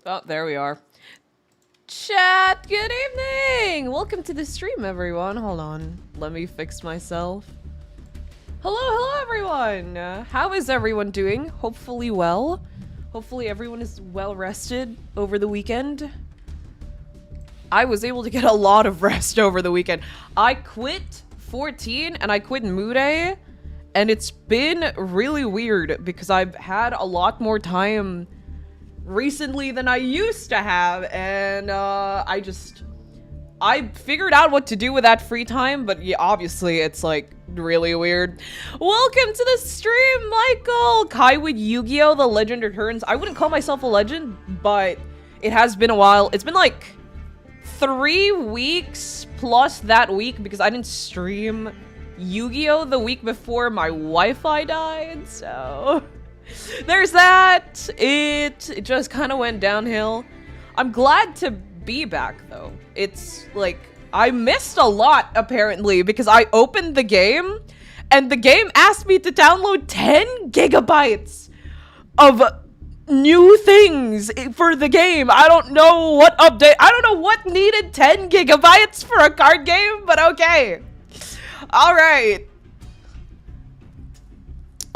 Oh, there we are. Chat, good evening! Welcome to the stream, everyone. Hold on. Let me fix myself. Hello, everyone! How is everyone doing? Hopefully well. Hopefully everyone is well rested over the weekend. I was able to get a lot of rest over the weekend. I quit 14 and I quit Mude, and it's been really weird because I've had a lot more time recently than I used to have, and I figured out what to do with that free time, but yeah, obviously it's like really weird. Welcome to the stream, Michael! Kai with Yu-Gi-Oh! The Legend Returns. I wouldn't call myself a legend, but it has been a while. It's been like 3 weeks plus that week because I didn't stream Yu-Gi-Oh! The week before my Wi-Fi died, so there's that. It just kind of went downhill. I'm glad to be back though. It's like I missed a lot apparently because I opened the game and the game asked me to download 10 gigabytes of new things for the game. I don't know what update. I don't know what needed 10 gigabytes for a card game, but okay. All right.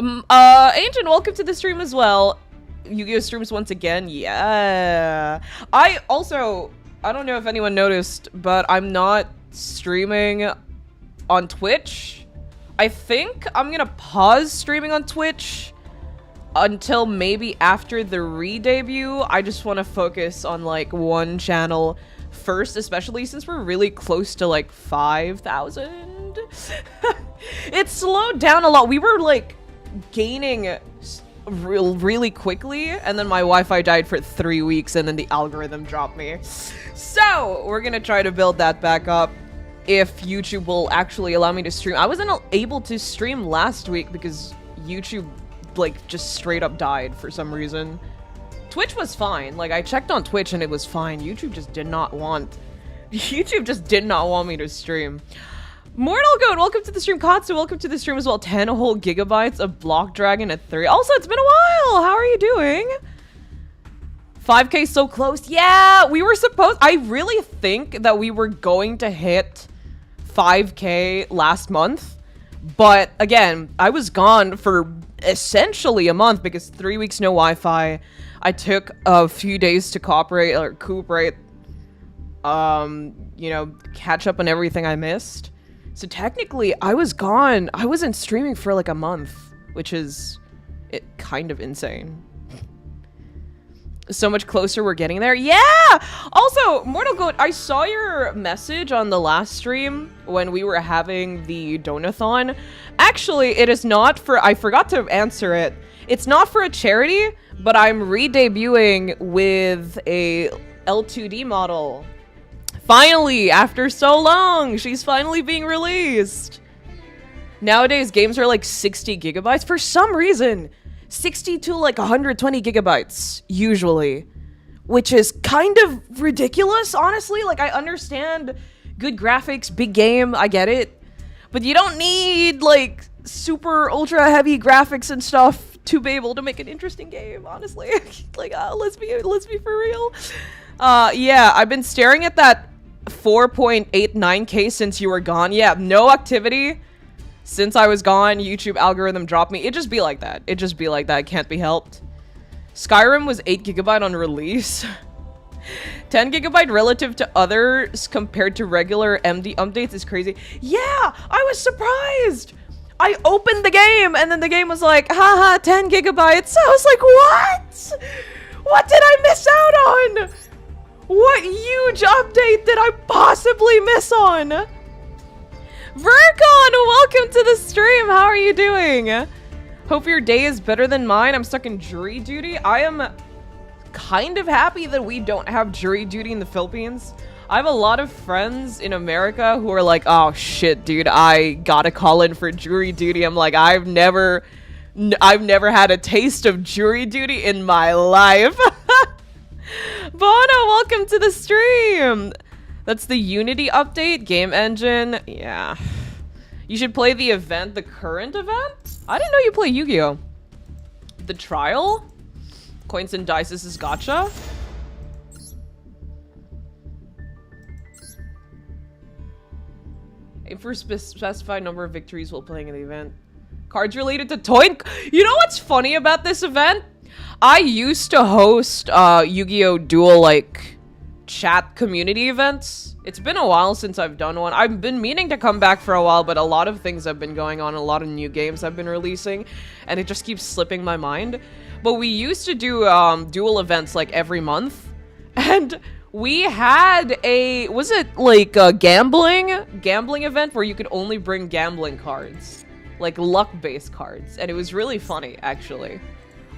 Ancient, welcome to the stream as well. Yu-Gi-Oh! Streams once again. Yeah. I don't know if anyone noticed, but I'm not streaming on Twitch. I think I'm gonna pause streaming on Twitch until maybe after the re-debut. I just want to focus on like one channel first, especially since we're really close to like 5,000. It slowed down a lot. We were like gaining really quickly, and then my Wi-Fi died for 3 weeks, and then the algorithm dropped me. So we're gonna try to build that back up if YouTube will actually allow me to stream. I wasn't able to stream last week because YouTube like just straight up died for some reason. Twitch was fine. Like I checked on Twitch and it was fine. YouTube just did not want me to stream. Mortal Goat, welcome to the stream. Katsu, welcome to the stream as well. 10 whole gigabytes of Block Dragon at 3. Also, it's been a while. How are you doing? 5K so close. Yeah, we were supposed... I really think that we were going to hit 5K last month. But again, I was gone for essentially a month because 3 weeks no Wi-Fi. I took a few days to recuperate, you know, catch up on everything I missed. So technically, I was gone. I wasn't streaming for like a month, which is kind of insane. So much closer we're getting there. Yeah! Also, Mortal Goat, I saw your message on the last stream when we were having the donathon. Actually, it is not for... I forgot to answer it. It's not for a charity, but I'm re-debuting with a L2D model. Finally, after so long, she's finally being released. Nowadays, games are like 60 gigabytes for some reason. 60 to like 120 gigabytes, usually. Which is kind of ridiculous, honestly. Like, I understand good graphics, big game, I get it. But you don't need, like, super ultra heavy graphics and stuff to be able to make an interesting game, honestly. Like, let's be for real. Yeah, I've been staring at that 4.89K since you were gone. Yeah, no activity since I was gone. YouTube algorithm dropped me. It just be like that. It just be like that. It can't be helped. Skyrim was 8 gigabyte on release. 10 gigabyte relative to others compared to regular MD updates is crazy. Yeah, I was surprised. I opened the game and then the game was like, haha, 10 gigabytes. I was like, what? What did I miss out on? What huge update did I possibly miss on? Vercon, welcome to the stream. How are you doing? Hope your day is better than mine. I'm stuck in jury duty. I am kind of happy that we don't have jury duty in the Philippines. I have a lot of friends in America who are like, oh shit, dude, I gotta call in for jury duty. I'm like, I've never had a taste of jury duty in my life. Bono, welcome to the stream. That's the Unity update, game engine. Yeah. You should play the event, the current event? I didn't know you play Yu-Gi-Oh! The trial? Coins and Dice, this is Gacha? Aim for specified number of victories while playing in the event. Cards related to toy. You know what's funny about this event? I used to host Yu-Gi-Oh! Duel, like, chat community events. It's been a while since I've done one. I've been meaning to come back for a while, but a lot of things have been going on, a lot of new games have been releasing, and it just keeps slipping my mind. But we used to do duel events, like, every month, and we had a, was it, like, a gambling event where you could only bring gambling cards. Like, luck-based cards, and it was really funny, actually.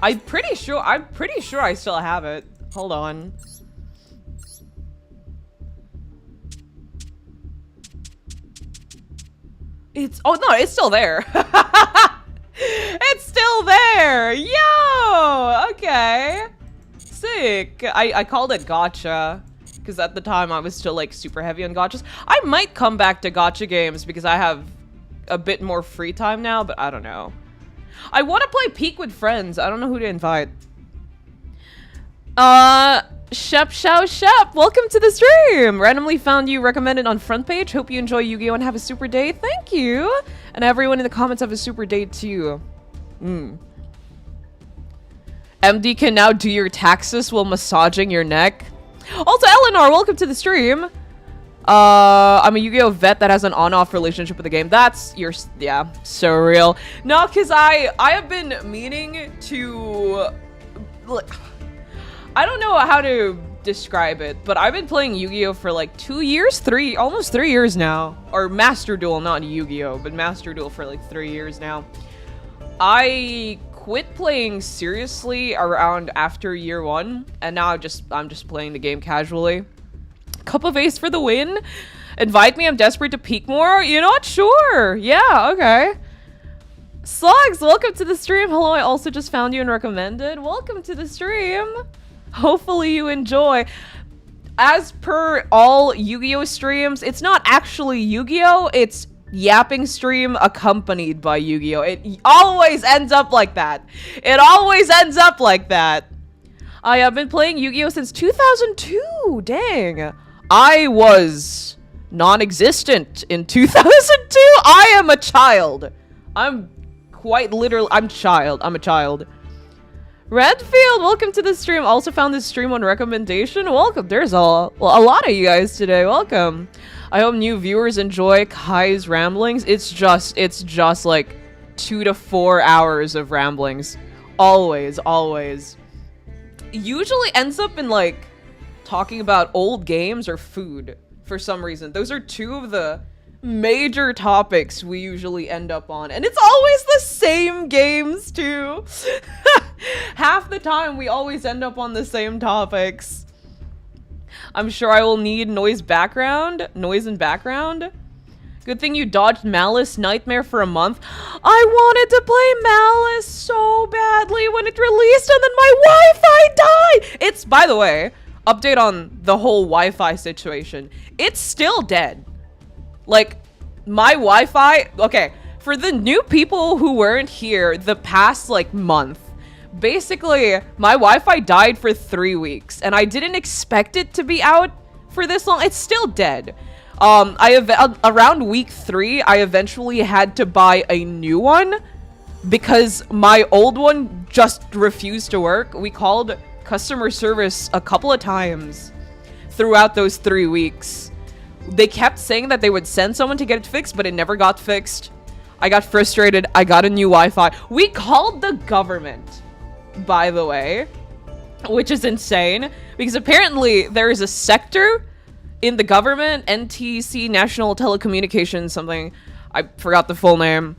I'm pretty sure I still have it. Hold on. Oh no, it's still there. It's still there. Yo, okay. Sick. I called it Gacha because at the time I was still like super heavy on gachas. I might come back to gacha games because I have a bit more free time now, but I don't know. I want to play Peak with friends. I don't know who to invite. Shep, welcome to the stream. Randomly found you recommended on front page. Hope you enjoy Yu-Gi-Oh and have a super day. Thank you. And everyone in the comments have a super day too. MD can now do your taxes while massaging your neck. Also, Eleanor, welcome to the stream. I'm a Yu-Gi-Oh vet that has an on-off relationship with the game. That's yeah, so real. No, because I have been meaning to, I don't know how to describe it, but I've been playing Yu-Gi-Oh for like 2 years, almost 3 years now. Or Master Duel, not Yu-Gi-Oh, but Master Duel for like 3 years now. I quit playing seriously around after year 1, and now I'm just playing the game casually. Cup of Ace for the win. Invite me, I'm desperate to peek more. You're not sure. Yeah, okay. Slugs, welcome to the stream. Hello, I also just found you and recommended. Welcome to the stream. Hopefully you enjoy. As per all Yu-Gi-Oh streams, it's not actually Yu-Gi-Oh, it's yapping stream accompanied by Yu-Gi-Oh. It always ends up like that. It always ends up like that. I have been playing Yu-Gi-Oh since 2002. Dang. I was non-existent in 2002. I am a child. I'm quite literally, I'm a child. Redfield, welcome to the stream. Also found this stream on recommendation. Welcome. There's a lot of you guys today. Welcome. I hope new viewers enjoy Kai's ramblings. It's just like 2 to 4 hours of ramblings. Always. Usually ends up in like talking about old games or food for some reason. Those are 2 of the major topics we usually end up on, and it's always the same games too. Half the time we always end up on the same topics. I'm sure I will need noise and background. Good thing you dodged Malice Nightmare for a month. I wanted to play Malice so badly when it released, and then my Wi-Fi died! It's, by the way, update on the whole Wi-Fi situation. It's still dead. Like, my Wi-Fi... Okay, for the new people who weren't here the past, like, month, basically, my Wi-Fi died for 3 weeks, and I didn't expect it to be out for this long. It's still dead. Around week 3, I eventually had to buy a new one because my old one just refused to work. We called customer service a couple of times throughout those 3 weeks. They kept saying that they would send someone to get it fixed, but it never got fixed. I got frustrated. I got a new Wi-Fi. We called the government, by the way, which is insane because apparently there is a sector in the government, NTC, National Telecommunications, something, I forgot the full name,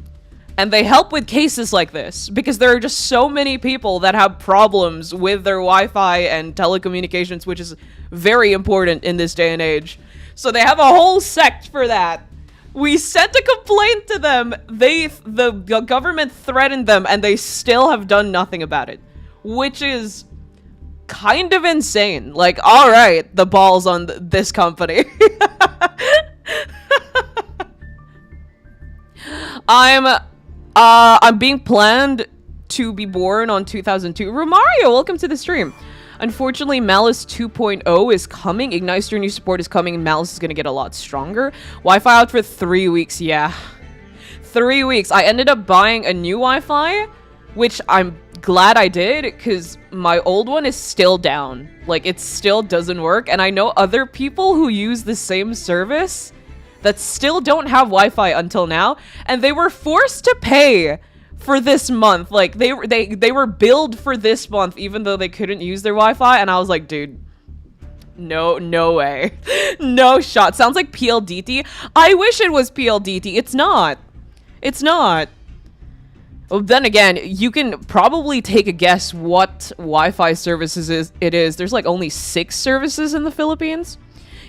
and they help with cases like this because there are just so many people that have problems with their Wi-Fi and telecommunications, which is very important in this day and age. So they have a whole sect for that. We sent a complaint to them. The government threatened them, and they still have done nothing about it, which is kind of insane. Like, all right, the ball's on this company. I'm being planned to be born on 2002. Romario, welcome to the stream. Unfortunately, Malice 2.0 is coming. Ignister new support is coming, and Malice is gonna get a lot stronger. Wi-Fi out for 3 weeks, yeah. 3 weeks. I ended up buying a new Wi-Fi, which I'm glad I did, because my old one is still down. Like, it still doesn't work, and I know other people who use the same service that still don't have Wi-Fi until now, and they were forced to pay for this month. Like, they were billed for this month even though they couldn't use their Wi-Fi, and I was like, dude, no way. No shot. Sounds like PLDT. I wish it was PLDT. It's not. It's not. Well, then again, you can probably take a guess what Wi-Fi services it is. There's like only 6 services in the Philippines.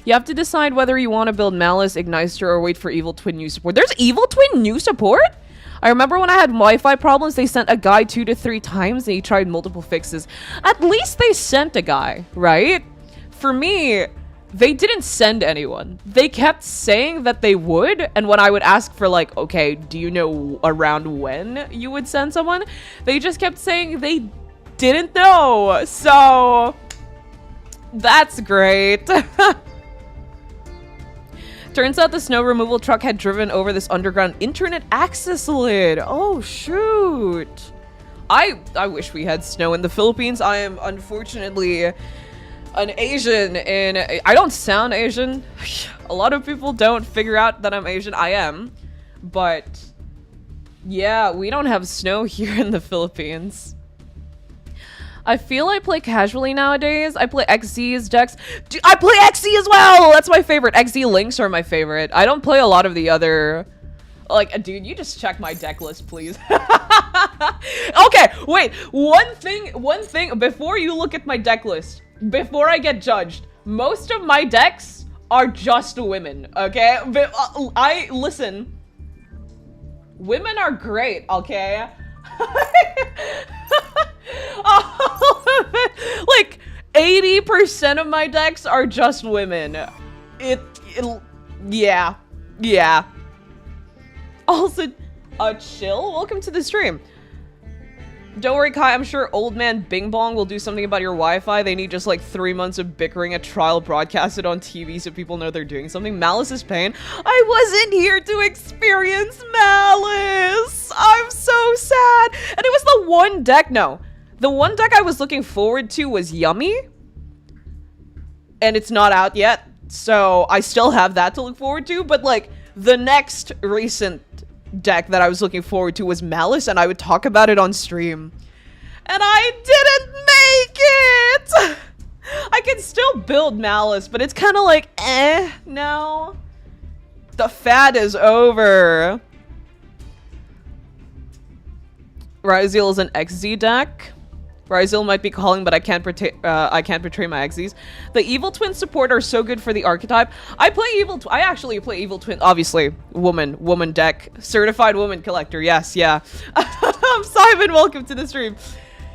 You have to decide whether you want to build Malice, Ignister, or wait for Evil Twin new support. There's Evil Twin new support? I remember when I had Wi-Fi problems, they sent a guy 2 to 3 times and he tried multiple fixes. At least they sent a guy, right? For me, they didn't send anyone. They kept saying that they would, and when I would ask for like, okay, do you know around when you would send someone? They just kept saying they didn't know. So, that's great. Turns out the snow removal truck had driven over this underground internet access lid. Oh, shoot. I wish we had snow in the Philippines. I am unfortunately an Asian, and I don't sound Asian. A lot of people don't figure out that I'm Asian. I am. But yeah, we don't have snow here in the Philippines. I feel I play casually nowadays. I play XZ's decks. I play XZ as well! That's my favorite. XZ Links are my favorite. I don't play a lot of the other... Like, dude, you just check my deck list, please. Okay, wait. One thing, before you look at my deck list, before I get judged, most of my decks are just women, okay? Listen. Women are great, okay? Like 80% of my decks are just women. Yeah. Also, chill. Welcome to the stream. Don't worry, Kai. I'm sure old man Bing Bong will do something about your Wi-Fi. They need just like 3 months of bickering, a trial broadcasted on TV so people know they're doing something. Malice is pain. I wasn't here to experience Malice. I'm so sad. And it was the one deck. No, the one deck I was looking forward to was Yummy, and it's not out yet. So I still have that to look forward to. But like the next recent deck that I was looking forward to was Malice, and I would talk about it on stream. And I didn't make it! I can still build Malice, but it's kind of like, no. The fad is over. Ryzeal is an XZ deck. Ryzeal might be calling, but I can't betray my XZs. The Evil Twin support are so good for the archetype. I actually play Evil Twin. Obviously, woman deck, certified woman collector. Yes, yeah. Simon, welcome to the stream.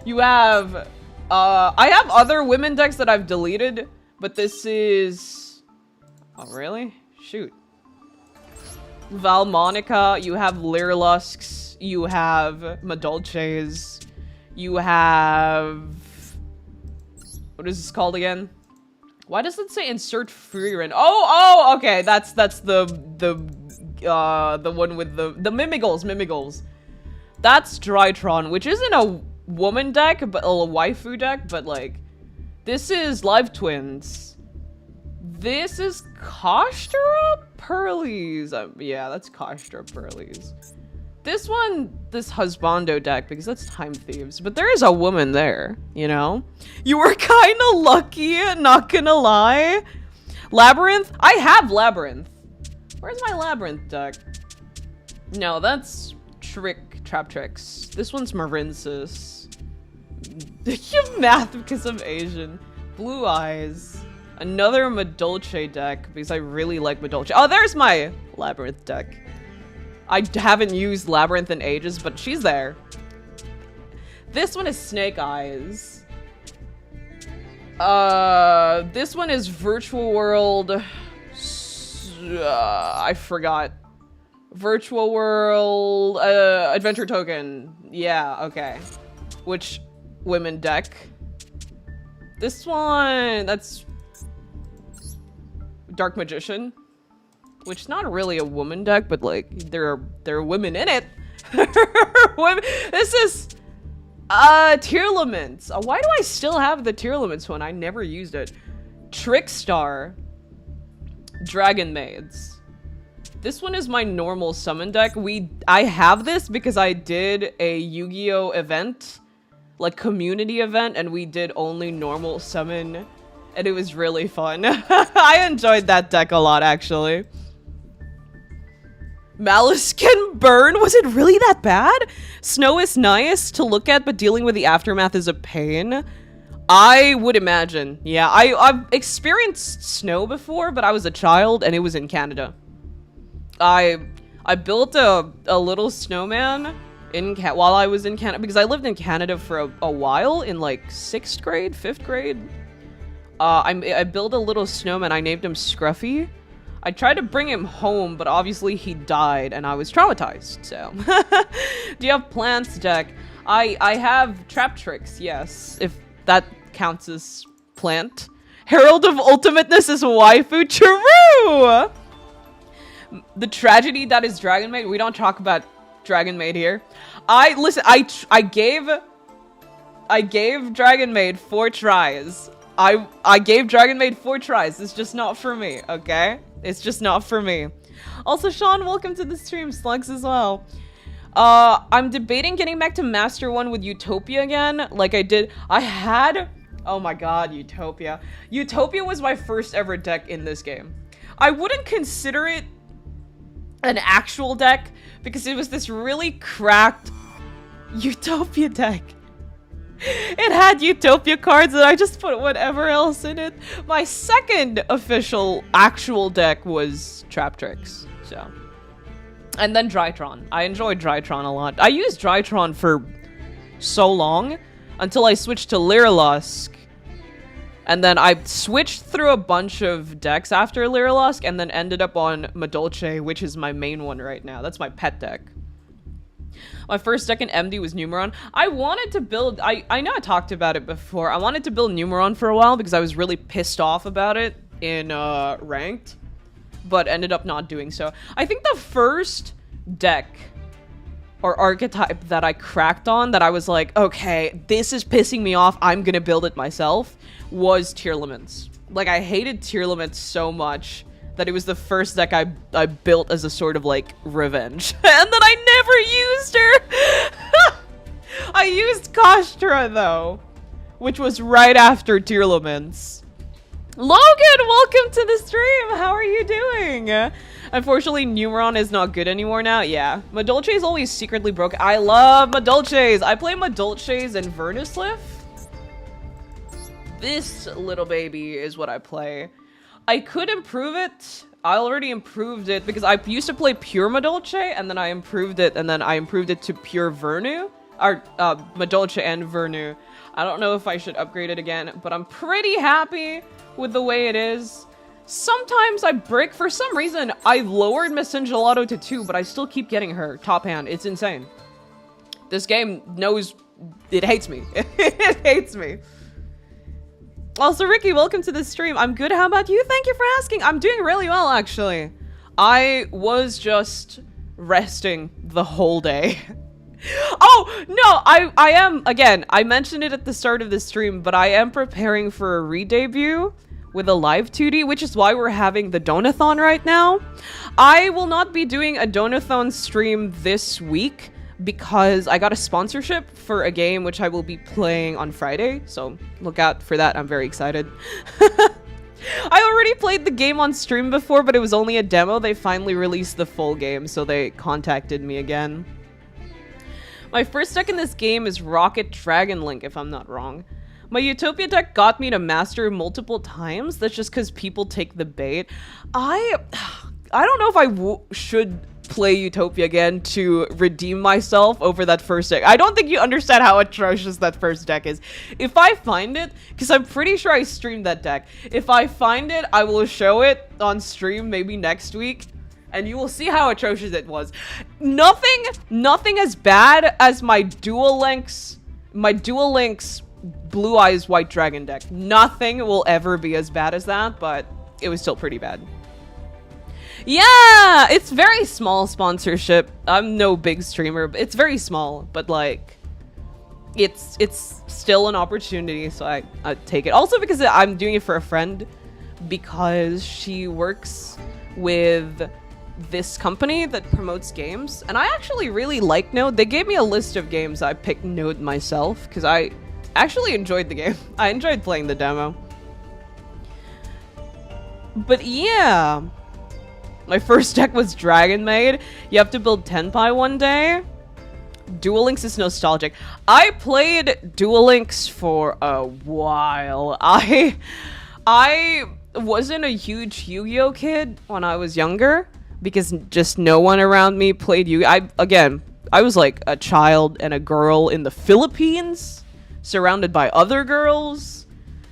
You have, I have other women decks that I've deleted, but this is, oh really? Shoot. Valmonica. You have Lyrlusks. You have Madolches. You have... What is this called again? Why does it say insert Freerun? Oh, okay. That's the one with the Mimigles. That's Drytron, which isn't a woman deck, but a waifu deck, but like, this is Live Twins. This is Kashtra Pearlies. Yeah, that's Kashtra Pearlies. This one, this Husbando deck, because that's Time Thieves. But there is a woman there, you know? You were kind of lucky, not gonna lie. Labyrinth? I have Labyrinth. Where's my Labyrinth deck? No, that's Trap Tricks. This one's Marinsis. You math because I'm Asian. Blue Eyes. Another Madolche deck, because I really like Madolche. Oh, there's my Labyrinth deck. I haven't used Labyrinth in ages, but she's there. This one is Snake Eyes. This one is Virtual World. I forgot. Virtual World, Adventure Token. Yeah, okay. Which women deck? This one, that's Dark Magician, which is not really a woman deck, but like there are women in it. Women. This is Tearlaments. Why do I still have the Tearlaments one? I never used it. Trickstar, Dragon Maids. This one is my normal summon deck. I have this because I did a Yu-Gi-Oh event, like community event, and we did only normal summon, and it was really fun. I enjoyed that deck a lot, actually. Malice can burn? Was it really that bad? Snow is nice to look at, but dealing with the aftermath is a pain. I would imagine. Yeah, I've experienced snow before, but I was a child and it was in Canada. I built a little snowman while I was in Canada, because I lived in Canada for a while in like 6th grade, 5th grade. I built a little snowman. I named him Scruffy. I tried to bring him home, but obviously he died and I was traumatized, so. Do you have plants, deck? I have Trap Tricks, yes, if that counts as plant. Herald of Ultimateness is waifu, true! The tragedy that is Dragon Maid, we don't talk about Dragon Maid here. Listen, I gave Dragon Maid 4 tries. I gave Dragon Maid 4 tries. It's just not for me, okay? It's just not for me. Also, Sean, welcome to the stream. Slugs as well. I'm debating getting back to Master 1 with Utopia again, like I did. Oh my god, Utopia. Utopia was my first ever deck in this game. I wouldn't consider it an actual deck, because it was this really cracked Utopia deck. It had Utopia cards and I just put whatever else in it. My second official actual deck was Trap Tricks, so. And then Drytron. I enjoyed Drytron a lot. I used Drytron for so long until I switched to Lyrilusk. And then I switched through a bunch of decks after Lyrilusk and then ended up on Madolche, which is my main one right now. That's my pet deck. My first deck in MD was Numeron. I wanted to build... I know I talked about it before. I wanted to build Numeron for a while because I was really pissed off about it in Ranked, but ended up not doing so. I think the first deck or archetype that I cracked on that I was like, okay, this is pissing me off, I'm gonna build it myself, was Tearlaments. Like, I hated Tearlaments so much that it was the first deck I built as a sort of, like, revenge. And then I never used her! I used Kashtra, though, which was right after Tearlaments. Logan, welcome to the stream! How are you doing? Unfortunately, Numeron is not good anymore now. Yeah, Madolche is always secretly broken. I love Madolches! I play Madolches and Vernuslif. This little baby is what I play. I could improve it. I already improved it because I used to play pure Madolche and then I improved it to pure Vernu. Or Madolche and Vernu. I don't know if I should upgrade it again, but I'm pretty happy with the way it is. Sometimes I break. For some reason, I lowered Miss Gelato to 2, but I still keep getting her top hand. It's insane. This game knows... It hates me. It hates me. Also, Ricky, welcome to the stream. I'm good. How about you? Thank you for asking. I'm doing really well, actually. I was just resting the whole day. Oh, no, I am, again, I mentioned it at the start of the stream, but I am preparing for a re-debut with a live 2D, which is why we're having the Donathon right now. I will not be doing a Donathon stream this week because I got a sponsorship for a game which I will be playing on Friday, so look out for that. I'm very excited. I already played the game on stream before, but it was only a demo. They finally released the full game, so they contacted me again. My first deck in this game is Rocket Dragon Link, if I'm not wrong. My Utopia deck got me to master multiple times. That's just because people take the bait. I don't know if I should play Utopia again to redeem myself over that first deck. I don't think you understand how atrocious that first deck is. If I find it, because I'm pretty sure I streamed that deck. If I find it, I will show it on stream maybe next week. And you will see how atrocious it was. Nothing as bad as my Duel Links Blue Eyes White Dragon deck. Nothing will ever be as bad as that, but it was still pretty bad. Yeah, it's very small sponsorship. I'm no big streamer, but it's very small, but like it's still an opportunity, so I take it. Also because I'm doing it for a friend, because she works with this company that promotes games, and I actually really like Node. They gave me a list of games. I picked Node myself because I actually enjoyed the game. I enjoyed playing the demo. But yeah, my first deck was Dragon Maid. You have to build Tenpai one day. Duel Links is nostalgic. I played Duel Links for a while. I wasn't a huge Yu-Gi-Oh kid when I was younger because just no one around me played Yu-Gi-Oh. I was like a child and a girl in the Philippines, surrounded by other girls.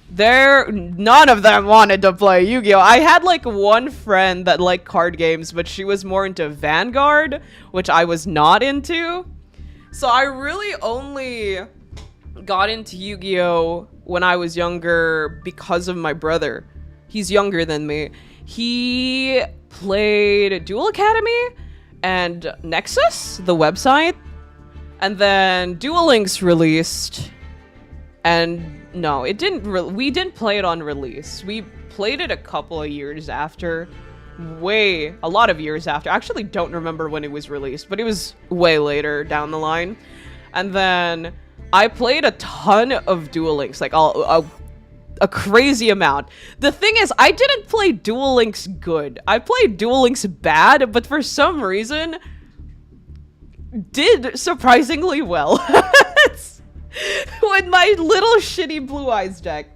None of them wanted to play Yu-Gi-Oh! I had like one friend that liked card games, but she was more into Vanguard, which I was not into. So I really only got into Yu-Gi-Oh! When I was younger because of my brother. He's younger than me. He played Duel Academy and Nexus, the website. And then Duel Links released. And no, it didn't. We didn't play it on release. We played it a couple of years after. A lot of years after. I actually don't remember when it was released, but it was way later down the line. And then I played a ton of Duel Links, like a crazy amount. The thing is, I didn't play Duel Links good. I played Duel Links bad, but for some reason did surprisingly well. With my little shitty Blue Eyes deck.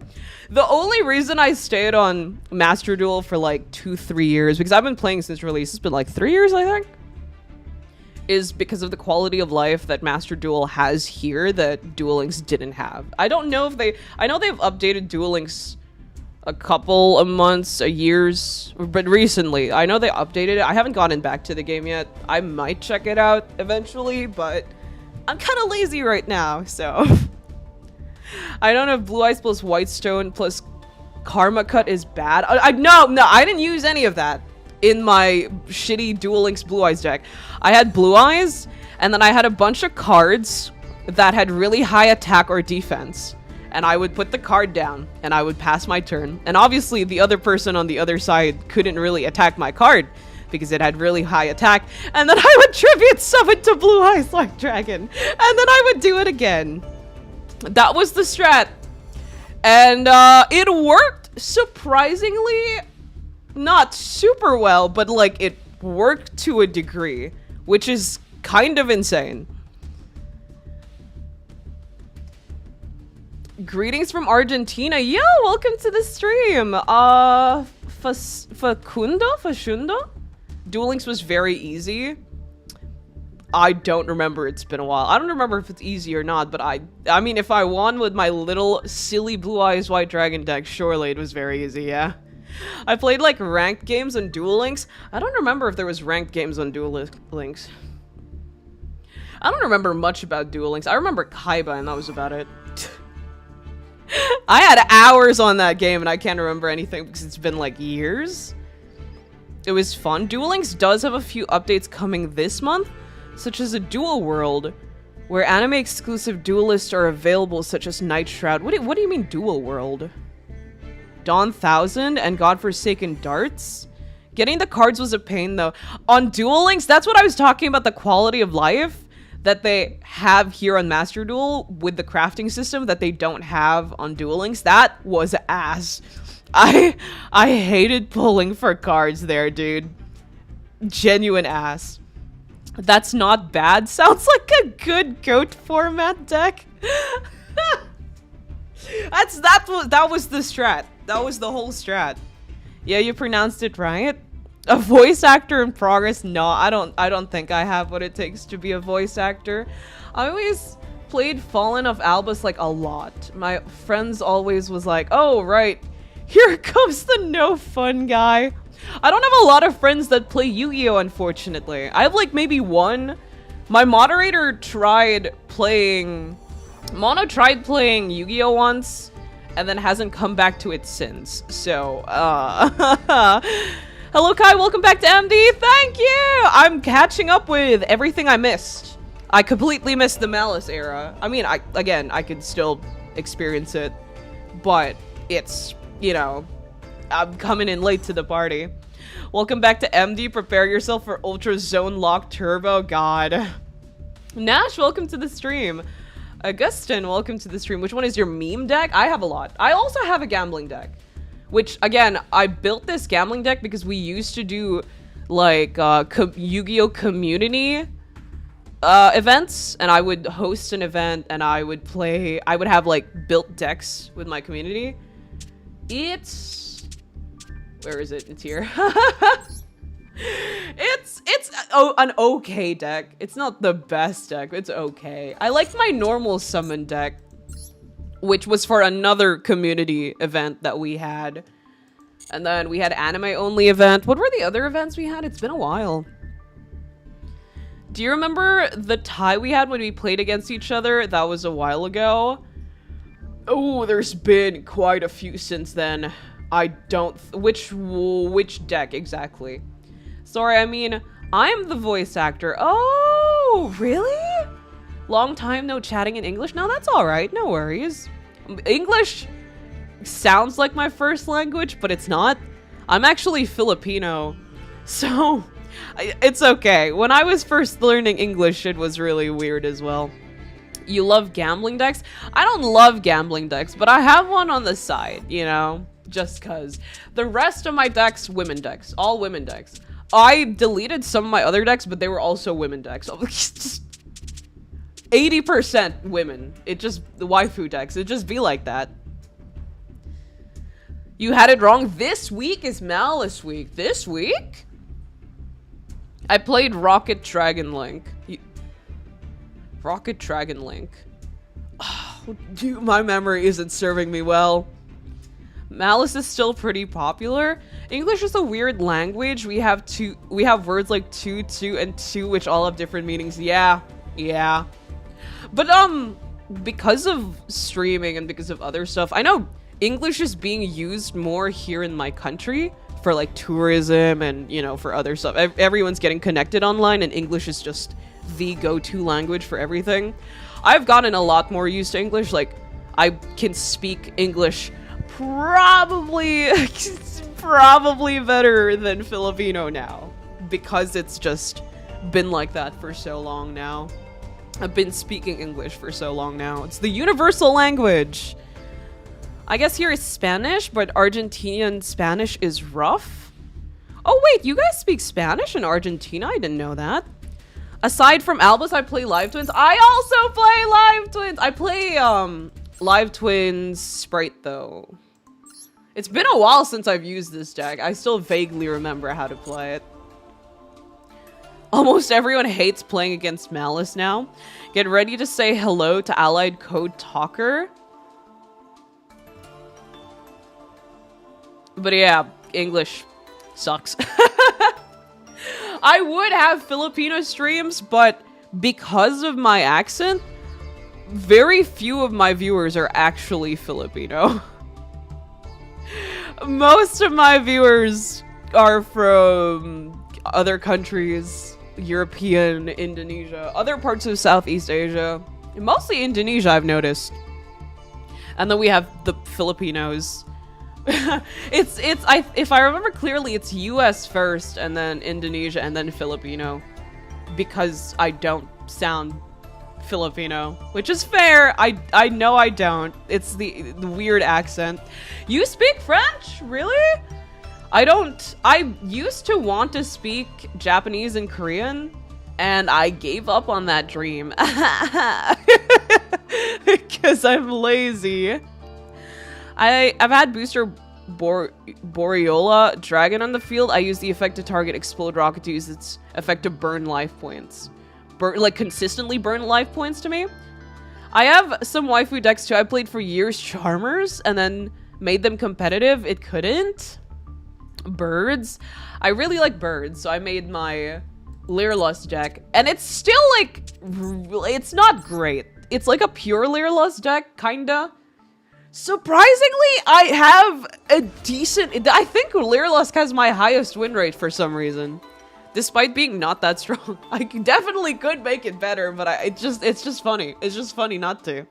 The only reason I stayed on Master Duel for like 2-3 years, because I've been playing since release, it's been like 3 years, I think, is because of the quality of life that Master Duel has here that Duel Links didn't have. I don't know if I know they've updated Duel Links a couple of months, years, but recently. I know they updated it. I haven't gotten back to the game yet. I might check it out eventually, but I'm kind of lazy right now, so I don't know if Blue Eyes plus White Stone plus Karma Cut is bad. No, I didn't use any of that in my shitty Duel Links Blue Eyes deck. I had Blue Eyes, and then I had a bunch of cards that had really high attack or defense. And I would put the card down, and I would pass my turn. And obviously, the other person on the other side couldn't really attack my card, because it had really high attack, and then I would tribute summon to Blue Eyes White Dragon, and then I would do it again. That was the strat. And it worked surprisingly not super well, but like it worked to a degree, which is kind of insane. Greetings from Argentina. Yo, welcome to the stream. Fashundo? Duel Links was very easy. I don't remember. It's been a while. I don't remember if it's easy or not, but I mean, if I won with my little silly Blue Eyes White Dragon deck, surely it was very easy, yeah. I played like ranked games on Duel Links. I don't remember if there was ranked games on Duel Links. I don't remember much about Duel Links. I remember Kaiba, and that was about it. I had hours on that game, and I can't remember anything because it's been like years. It was fun. Duel Links does have a few updates coming this month, such as a Duel World, where anime-exclusive duelists are available, such as Night Shroud. What do you mean Duel World? Dawn 1000 and Godforsaken Darts? Getting the cards was a pain, though. On Duel Links, that's what I was talking about, the quality of life that they have here on Master Duel with the crafting system that they don't have on Duel Links. That was ass. I hated pulling for cards there, dude. Genuine ass. That's not bad. Sounds like a good goat format deck. That was the strat. That was the whole strat. Yeah, you pronounced it right. A voice actor in progress? No, I don't think I have what it takes to be a voice actor. I always played Fallen of Albus like a lot. My friends always was like, oh right, here comes the no fun guy. I don't have a lot of friends that play Yu-Gi-Oh, unfortunately. I have like maybe one. My moderator tried playing Mono tried playing Yu-Gi-Oh once, and then hasn't come back to it since. So, hello Kai, welcome back to MD, thank you! I'm catching up with everything I missed. I completely missed the Malice era. I mean, I could still experience it, but it's, you know, I'm coming in late to the party. Welcome back to MD, prepare yourself for Ultra Zone Lock Turbo, god. Nash, welcome to the stream. Augustin, welcome to the stream. Which one is your meme deck? I have a lot. I also have a gambling deck. Which, again, I built this gambling deck because we used to do, like, Yu-Gi-Oh! Community events. And I would host an event and I would play... I would have, like, built decks with my community. It's... Where is it? It's here. It's an okay deck. It's not the best deck. It's okay. I like my normal summon deck, which was for another community event that we had. And then we had anime only event. What were the other events we had? It's been a while. Do you remember the tie we had when we played against each other? That was a while ago. Oh, there's been quite a few since then. I don't... Which deck exactly? Sorry, I mean, I'm the voice actor. Oh, really? Long time no chatting in English? No, that's alright. No worries. English sounds like my first language, but it's not. I'm actually Filipino. So, it's okay. When I was first learning English, it was really weird as well. You love gambling decks? I don't love gambling decks, but I have one on the side, you know? Just cause. The rest of my decks, women decks. All women decks. I deleted some of my other decks, but they were also women decks. 80% women. It just, the waifu decks. It just be like that. You had it wrong. This week is Malice week. This week? I played Rocket Dragon Link. Rocket Dragon Link. Oh, dude, my memory isn't serving me well. Malice is still pretty popular. English is a weird language. We have words like two, and two, which all have different meanings. Yeah. But, because of streaming and because of other stuff, I know English is being used more here in my country for, like, tourism and, you know, for other stuff. Everyone's getting connected online, and English is just the go-to language for everything. I've gotten a lot more used to English. Like, I can speak English probably better than Filipino now, because it's just been like that for so long now. I've been speaking English for so long now. It's the universal language. I guess here is Spanish, but Argentinian Spanish is rough. Oh wait, you guys speak Spanish in Argentina? I didn't know that. Aside from Albus, I play Live Twins. I also play Live Twins. I play Live Twins Sprite though. It's been a while since I've used this deck. I still vaguely remember how to play it. Almost everyone hates playing against Malice now. Get ready to say hello to Allied Code Talker. But yeah, English sucks. I would have Filipino streams, but because of my accent, very few of my viewers are actually Filipino. Most of my viewers are from other countries, European, Indonesia, other parts of Southeast Asia. Mostly Indonesia, I've noticed. And then we have the Filipinos. If I remember clearly, it's US first, and then Indonesia, and then Filipino. Because I don't sound Filipino, which is fair. I know I don't. It's the weird accent. You speak French? Really? I don't. I used to want to speak Japanese and Korean, and I gave up on that dream. Because I'm lazy. I've had booster Boreola Dragon on the field. I use the effect to target Explode Rocket to use its effect to burn life points. Like, consistently burn life points to me. I have some waifu decks too. I played for years Charmers and then made them competitive. It couldn't. Birds. I really like birds, so I made my Leerlust deck. And it's still, like, it's not great. it's like a pure Leerlust deck, kinda. Surprisingly, I have a decent... I think Leerlust has my highest win rate for some reason. Despite being not that strong. I definitely could make it better, but it's just funny. It's just funny not to.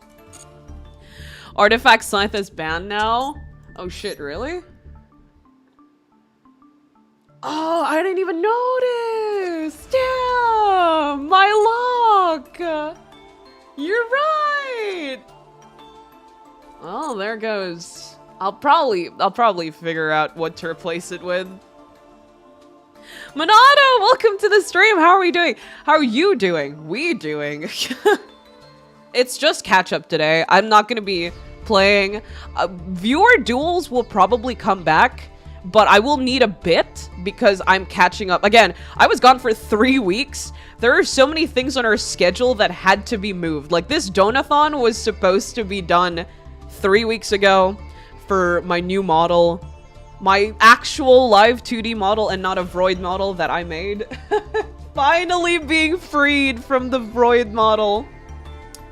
Artifact Scythe is banned now? Oh shit, really? Oh, I didn't even notice! Damn! My luck! You're right! Oh, there goes. I'll probably figure out what to replace it with. Monado, welcome to the stream. How are we doing? How are you doing? We doing? It's just catch up today. I'm not gonna be playing. Viewer duels will probably come back, but I will need a bit because I'm catching up. Again, I was gone for 3 weeks. There are so many things on our schedule that had to be moved. Like this donathon was supposed to be done 3 weeks ago for my new model. My actual live 2D model and not a Vroid model that I made. Finally being freed from the Vroid model.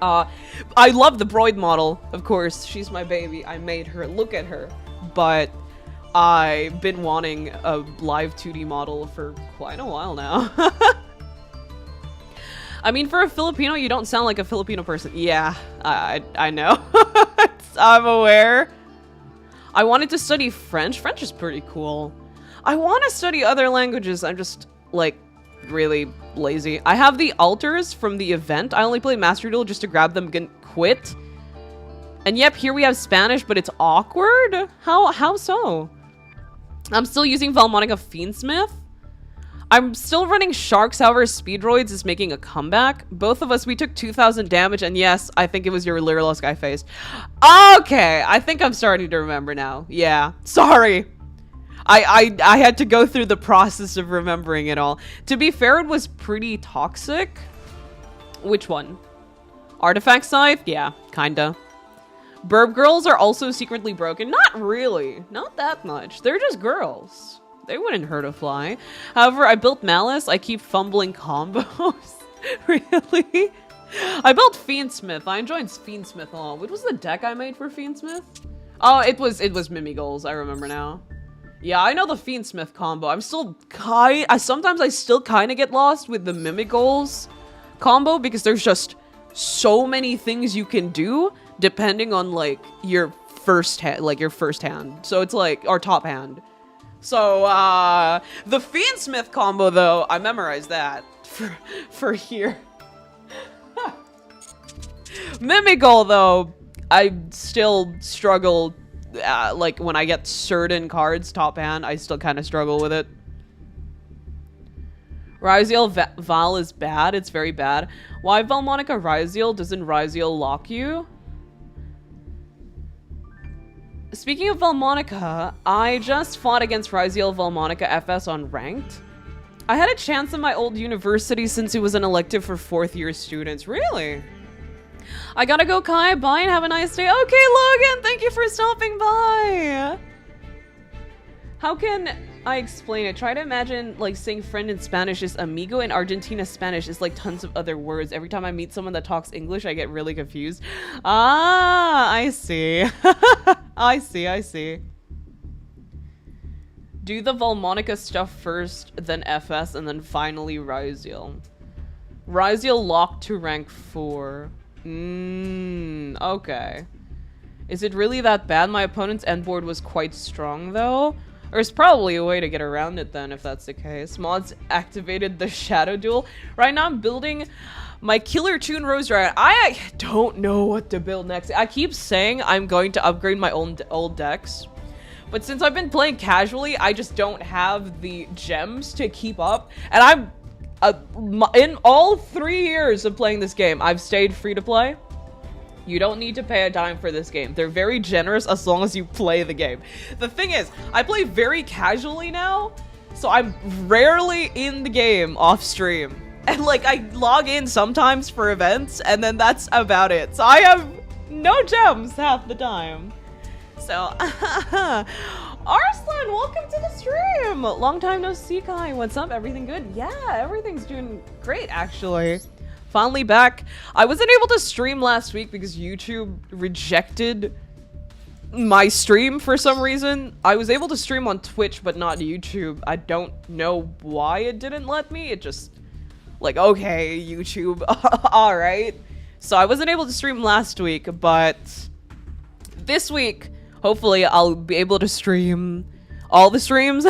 I love the Vroid model, of course. She's my baby. I made her. Look at her. But I've been wanting a live 2D model for quite a while now. I mean, for a Filipino, you don't sound like a Filipino person. Yeah, I know. I'm aware. I wanted to study French. French is pretty cool. I want to study other languages. I'm just, like, really lazy. I have the altars from the event. I only play Master Duel just to grab them and quit. And yep, here we have Spanish, but it's awkward? How so? I'm still using Valmonica Fiendsmith. I'm still running Sharks, however, Speedroids is making a comeback. Both of us, we took 2,000 damage, and yes, I think it was your Leerlust I faced. Okay, I think I'm starting to remember now. Yeah, sorry. I had to go through the process of remembering it all. To be fair, it was pretty toxic. Which one? Artifact Scythe? Yeah, kinda. Burb girls are also secretly broken. Not really. Not that much. They're just girls. They wouldn't hurt a fly. However, I built Malice. I keep fumbling combos. Really? I built Fiendsmith. I enjoyed Fiendsmith a lot. What was the deck I made for Fiendsmith? Oh, it was Mimigoals. I remember now. Yeah, I know the Fiendsmith combo. I'm still sometimes I still kind of get lost with the Mimigoals combo because there's just so many things you can do depending on like your first hand. So it's like our top hand. So, the Fiendsmith combo, though, I memorized that for here. Mimigoal, though, I still struggle, like, when I get certain cards top hand, I still kind of struggle with it. Ryziel Val is bad. It's very bad. Why Valmonica Ryziel? Doesn't Ryziel lock you? Speaking of Valmonica, I just fought against Ryziel Valmonica FS on Ranked. I had a chance in my old university since it was an elective for 4th year students. Really? I gotta go, Kai. Bye and have a nice day. Okay, Logan, thank you for stopping by. How can I explain it? Try to imagine like saying friend in Spanish is amigo, and Argentina Spanish is like tons of other words. Every time I meet someone that talks English, I get really confused. Ah, I see. I see. Do the Valmonica stuff first, then FS, and then finally Ryziel. Ryziel locked to rank 4. Okay. Is it really that bad? My opponent's end board was quite strong, though. There's probably a way to get around it then, if that's the case. Mods activated the Shadow Duel. Right now I'm building my Killer Toon Rose Dragon. I don't know what to build next. I keep saying I'm going to upgrade my old decks. But since I've been playing casually, I just don't have the gems to keep up. And I'm... in all 3 years of playing this game, I've stayed free to play. You don't need to pay a dime for this game. They're very generous as long as you play the game. The thing is, I play very casually now, so I'm rarely in the game off stream. And like, I log in sometimes for events, and then that's about it. So I have no gems half the time. So, Arslan, welcome to the stream! Long time no see, Kai. What's up? Everything good? Yeah, everything's doing great, actually. Finally back. I wasn't able to stream last week because YouTube rejected my stream for some reason. I was able to stream on Twitch, but not YouTube. I don't know why it didn't let me. It just, like, okay, YouTube, alright. So I wasn't able to stream last week, but this week, hopefully I'll be able to stream all the streams,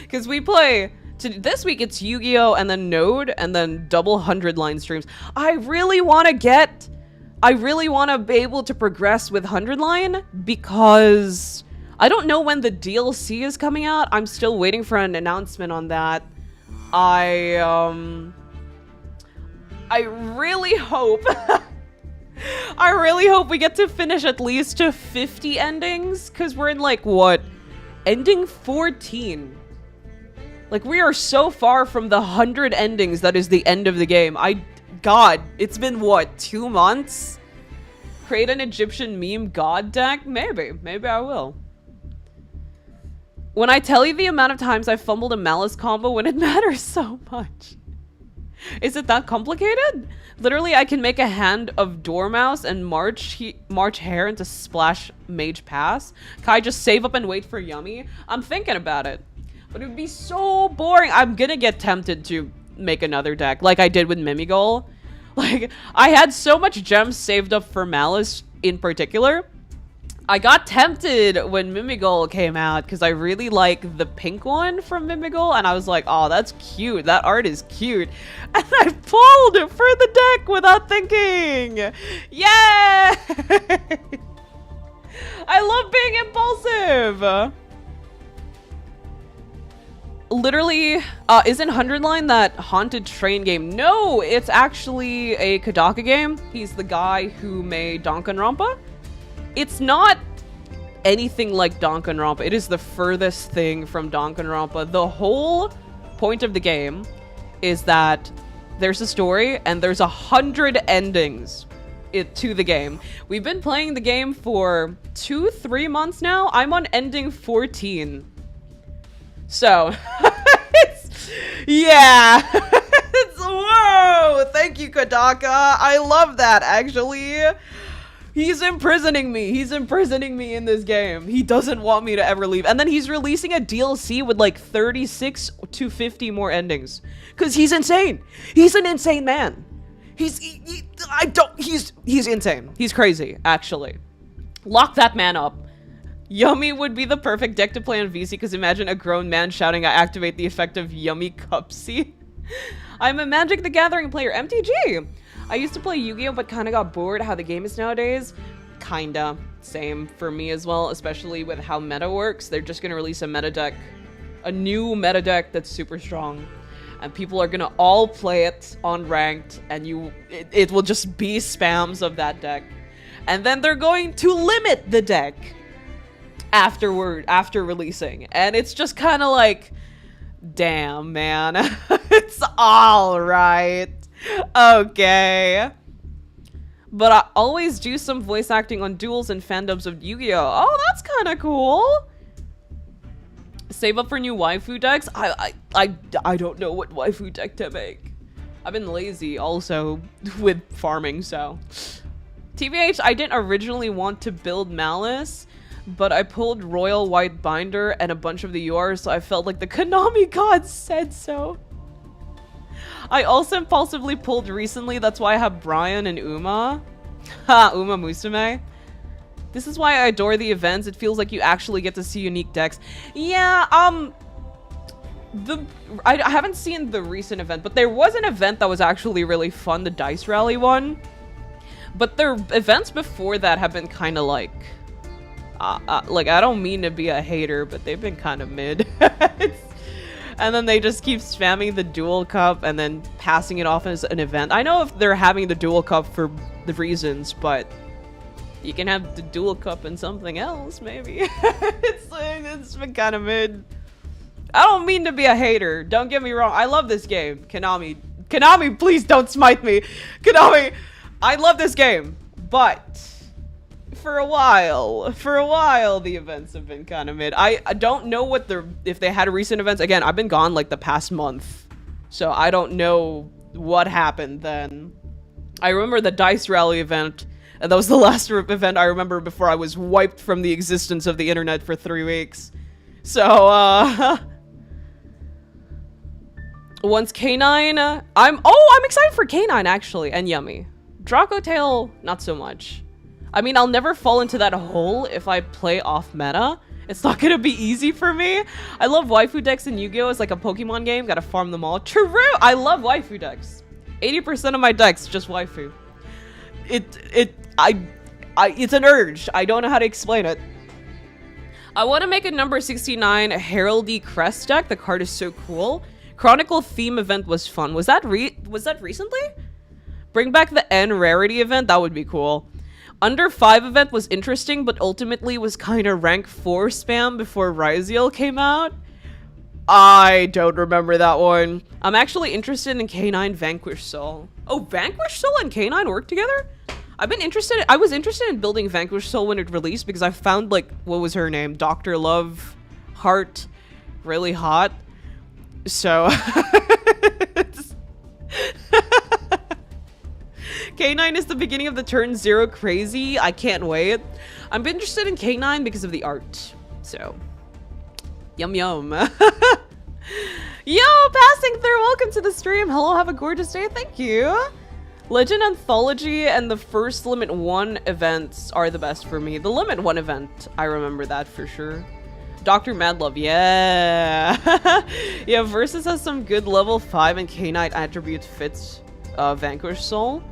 because we play, this week it's Yu-Gi-Oh! And then Node, and then double 100-line streams. I really want to be able to progress with 100-line, because I don't know when the DLC is coming out. I'm still waiting for an announcement on that. I really hope I really hope we get to finish at least to 50 endings, because we're in, like, what? Ending 14. Like, we are so far from the 100 endings that is the end of the game. God, it's been, what, 2 months? Create an Egyptian meme god deck? Maybe. Maybe I will. When I tell you the amount of times I fumbled a Malice combo when it matters so much. Is it that complicated? Literally, I can make a hand of Dormouse and March Hare into Splash Mage Pass. Can I just save up and wait for Yummy? I'm thinking about it. But it would be so boring. I'm gonna get tempted to make another deck, like I did with Mimigol. Like, I had so much gems saved up for Malice in particular. I got tempted when Mimigol came out because I really like the pink one from Mimigol, and I was like, oh, that's cute. That art is cute. And I pulled for the deck without thinking. Yeah! I love being impulsive. Literally, isn't 100 Line that haunted train game? No, it's actually a Kodaka game. He's the guy who made Danganronpa. It's not anything like Danganronpa. It is the furthest thing from Danganronpa. The whole point of the game is that there's a story and there's 100 endings to the game. We've been playing the game for 2-3 months now. I'm on ending 14. So, yeah. Whoa! Thank you, Kodaka. I love that, actually. He's imprisoning me. He's imprisoning me in this game. He doesn't want me to ever leave. And then he's releasing a DLC with like 36 to 50 more endings. Because he's insane. He's an insane man. He's insane. He's crazy, actually. Lock that man up. Yummy would be the perfect deck to play on VC, because imagine a grown man shouting, I activate the effect of Yummy Cupsy. I'm a Magic the Gathering player. MTG! I used to play Yu-Gi-Oh! But kind of got bored how the game is nowadays. Kinda. Same for me as well, especially with how meta works. They're just gonna release a meta deck. A new meta deck that's super strong. And people are gonna all play it on ranked, and it will just be spams of that deck. And then they're going to limit the deck after releasing. And it's just kind of like, damn, man. It's all right. Okay. But I always do some voice acting on duels and fandoms of Yu-Gi-Oh! Oh, that's kind of cool. Save up for new waifu decks? I don't know what waifu deck to make. I've been lazy also with farming, so. TBH, I didn't originally want to build Malice, but I pulled Royal White Binder and a bunch of the URs, so I felt like the Konami gods said so. I also impulsively pulled recently, that's why I have Brian and Uma. Ha, Uma Musume. This is why I adore the events. It feels like you actually get to see unique decks. Yeah, I haven't seen the recent event, but there was an event that was actually really fun, the Dice Rally one. But their events before that have been kind of like I don't mean to be a hater, but they've been kind of mid. And then they just keep spamming the Duel Cup and then passing it off as an event. I know if they're having the Duel Cup for the reasons, but you can have the Duel Cup and something else, maybe. It's been kind of mid. I don't mean to be a hater. Don't get me wrong. I love this game. Konami, please don't smite me. Konami, I love this game. But for a while, the events have been kind of mid. I don't know what if they had recent events. Again, I've been gone like the past month, so I don't know what happened then. I remember the Dice Rally event, and that was the last event I remember before I was wiped from the existence of the internet for 3 weeks. So, once K9, I'm excited for K9 actually, and Yummy. Draco Tail, not so much. I mean, I'll never fall into that hole if I play off meta. It's not gonna be easy for me. I love waifu decks in Yu-Gi-Oh! It's like a Pokemon game, gotta farm them all. True! I love waifu decks. 80% of my decks just waifu. It's an urge. I don't know how to explain it. I want to make a number 69 Heraldry Crest deck. The card is so cool. Chronicle theme event was fun. Was that recently? Bring back the N rarity event. That would be cool. Under 5 event was interesting, but ultimately was kind of rank 4 spam before Ryziel came out. I don't remember that one. I'm actually interested in K9 Vanquish Soul. Oh, Vanquish Soul and K9 work together? I was interested in building Vanquish Soul when it released because I found, like, what was her name? Dr. Love Heart really hot. So K9 is the beginning of the turn 0 crazy. I can't wait. I'm interested in K9 because of the art. So, yum yum. Yo, passing through. Welcome to the stream. Hello, have a gorgeous day. Thank you. Legend Anthology and the first Limit 1 events are the best for me. The Limit 1 event, I remember that for sure. Dr. Madlove, yeah. Yeah, Versus has some good level 5 and K9 attribute fits Vanquish Soul.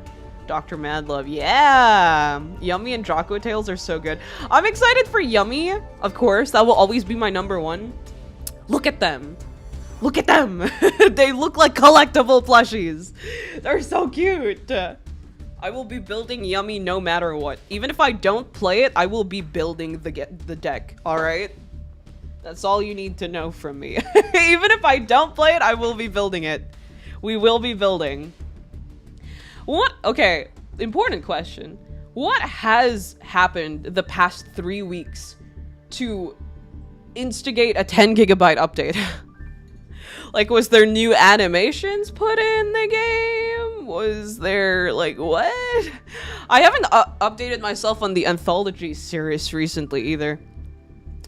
Dr. Madlove, yeah. Yummy and Draco Tails are so good. I'm excited for Yummy, of course. That will always be my number 1. Look at them. Look at them. They look like collectible plushies. They're so cute. I will be building Yummy no matter what. Even if I don't play it, I will be building the deck, all right? That's all you need to know from me. Even if I don't play it, I will be building it. We will be building. What? Okay, important question. What has happened the past 3 weeks to instigate a 10 gigabyte update? Like, was there new animations put in the game? Was there, like, what? I haven't updated myself on the Anthology series recently either.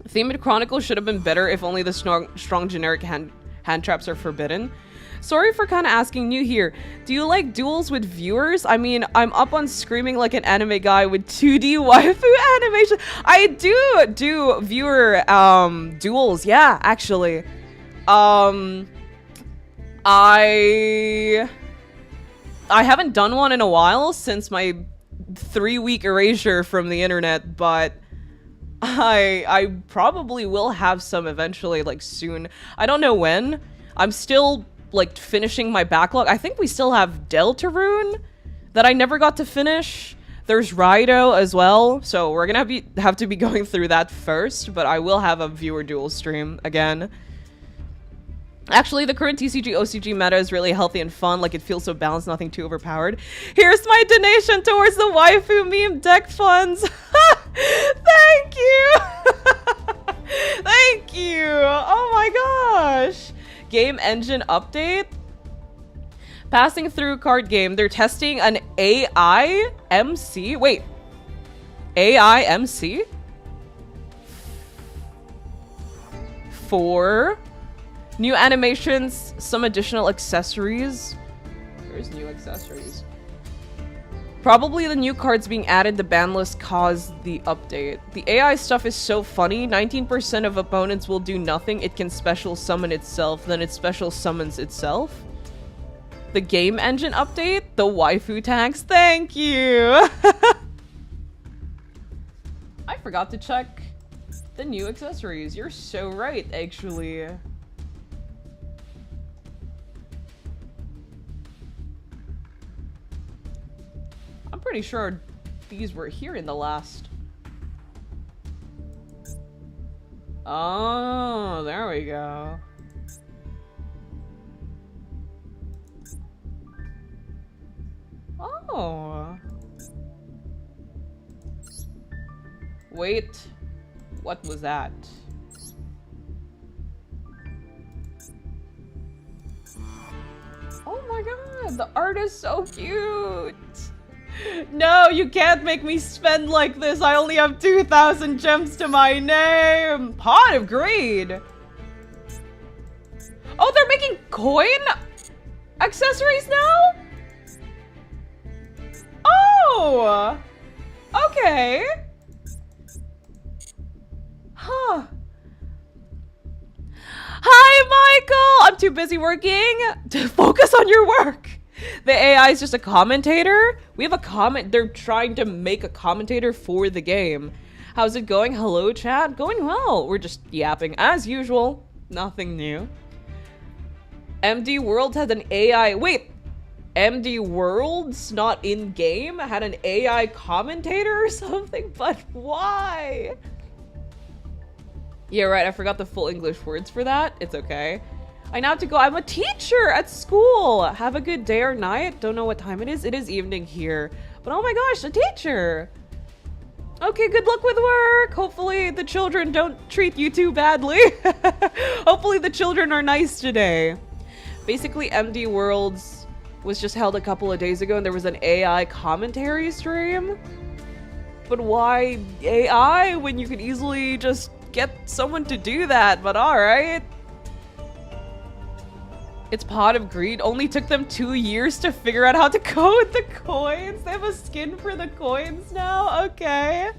Themed Chronicle should have been better if only the strong generic hand traps are forbidden. Sorry for kind of asking new here. Do you like duels with viewers? I mean, I'm up on screaming like an anime guy with 2D waifu animation. I do viewer duels, yeah, actually. I haven't done one in a while since my 3-week erasure from the internet, but I probably will have some eventually, like, soon. I don't know when. I'm still, like, finishing my backlog. I think we still have Deltarune that I never got to finish. There's Raido as well, so we're gonna have to be going through that first, but I will have a viewer duel stream again. Actually, the current TCG-OCG meta is really healthy and fun, like it feels so balanced, nothing too overpowered. Here's my donation towards the waifu meme deck funds! Thank you! Thank you! Oh my gosh! Game engine update? Passing through card game, they're testing an AI MC? Wait. AI MC? For new animations, some additional accessories. There's new accessories. Probably the new cards being added to ban list caused the update. The AI stuff is so funny. 19% of opponents will do nothing. It can special summon itself, then it special summons itself. The game engine update, the waifu tags. Thank you. I forgot to check the new accessories. You're so right, actually. I'm pretty sure these were here in the last. Oh, there we go. Oh. Wait. What was that? Oh my The art is so cute. No, you can't make me spend like this. I only have 2,000 gems to my name. Pot of Greed. Oh, they're making coin accessories now? Oh, okay. Huh. Hi, Michael. I'm too busy working to focus on your work. The AI is just a commentator. We have a comment. They're trying to make a commentator for the game. How's it going? Hello, chat. Going well. We're just yapping as usual. Nothing new. MD World had an AI. Wait, MD Worlds not in game had an AI commentator or something? But why? Yeah, right. I forgot the full English words for that. It's okay. I now have to go. I'm a teacher at school. Have a good day or night. Don't know what time it is. It is evening here. But oh my gosh, a teacher. Okay, good luck with work. Hopefully the children don't treat you too badly. Hopefully the children are nice today. Basically, MD Worlds was just held a couple of days ago and there was an AI commentary stream. But why AI when you could easily just get someone to do that? But alright. It's Pot of Greed. Only took them 2 years to figure out how to code the coins. They have a skin for the coins now? Okay.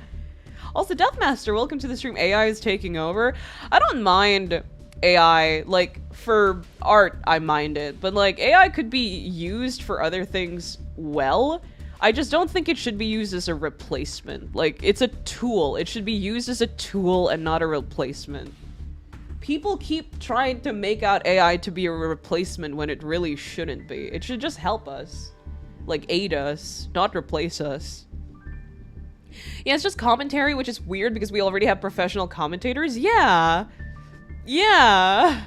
Also, Deathmaster, welcome to the stream. AI is taking over. I don't mind AI. Like, for art, I mind it. But, like, AI could be used for other things well. I just don't think it should be used as a replacement. Like, it's a tool. It should be used as a tool and not a replacement. People keep trying to make out AI to be a replacement when it really shouldn't be. It should just help us. Like, aid us, not replace us. Yeah, it's just commentary, which is weird because we already have professional commentators. Yeah. Yeah.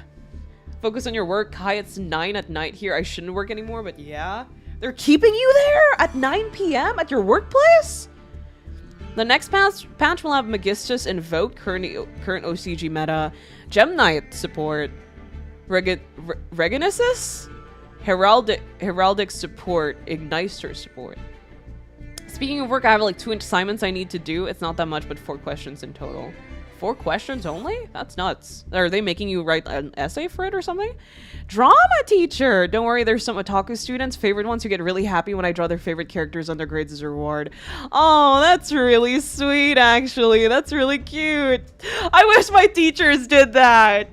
Focus on your work. Kai, it's 9 at night here. I shouldn't work anymore, but yeah. They're keeping you there at 9 p.m. at your workplace? The next patch will have Magistus Invoke, current OCG meta, Gem Knight support, Regenesis, Heraldic support, Ignister support. Speaking of work, I have like 2 assignments I need to do. It's not that much, but 4 questions in total. 4 questions only? That's nuts. Are they making you write an essay for it or something? Drama teacher! Don't worry, there's some otaku students, favorite ones, who get really happy when I draw their favorite characters on their grades as a reward. Oh, that's really sweet, actually. That's really cute. I wish my teachers did that.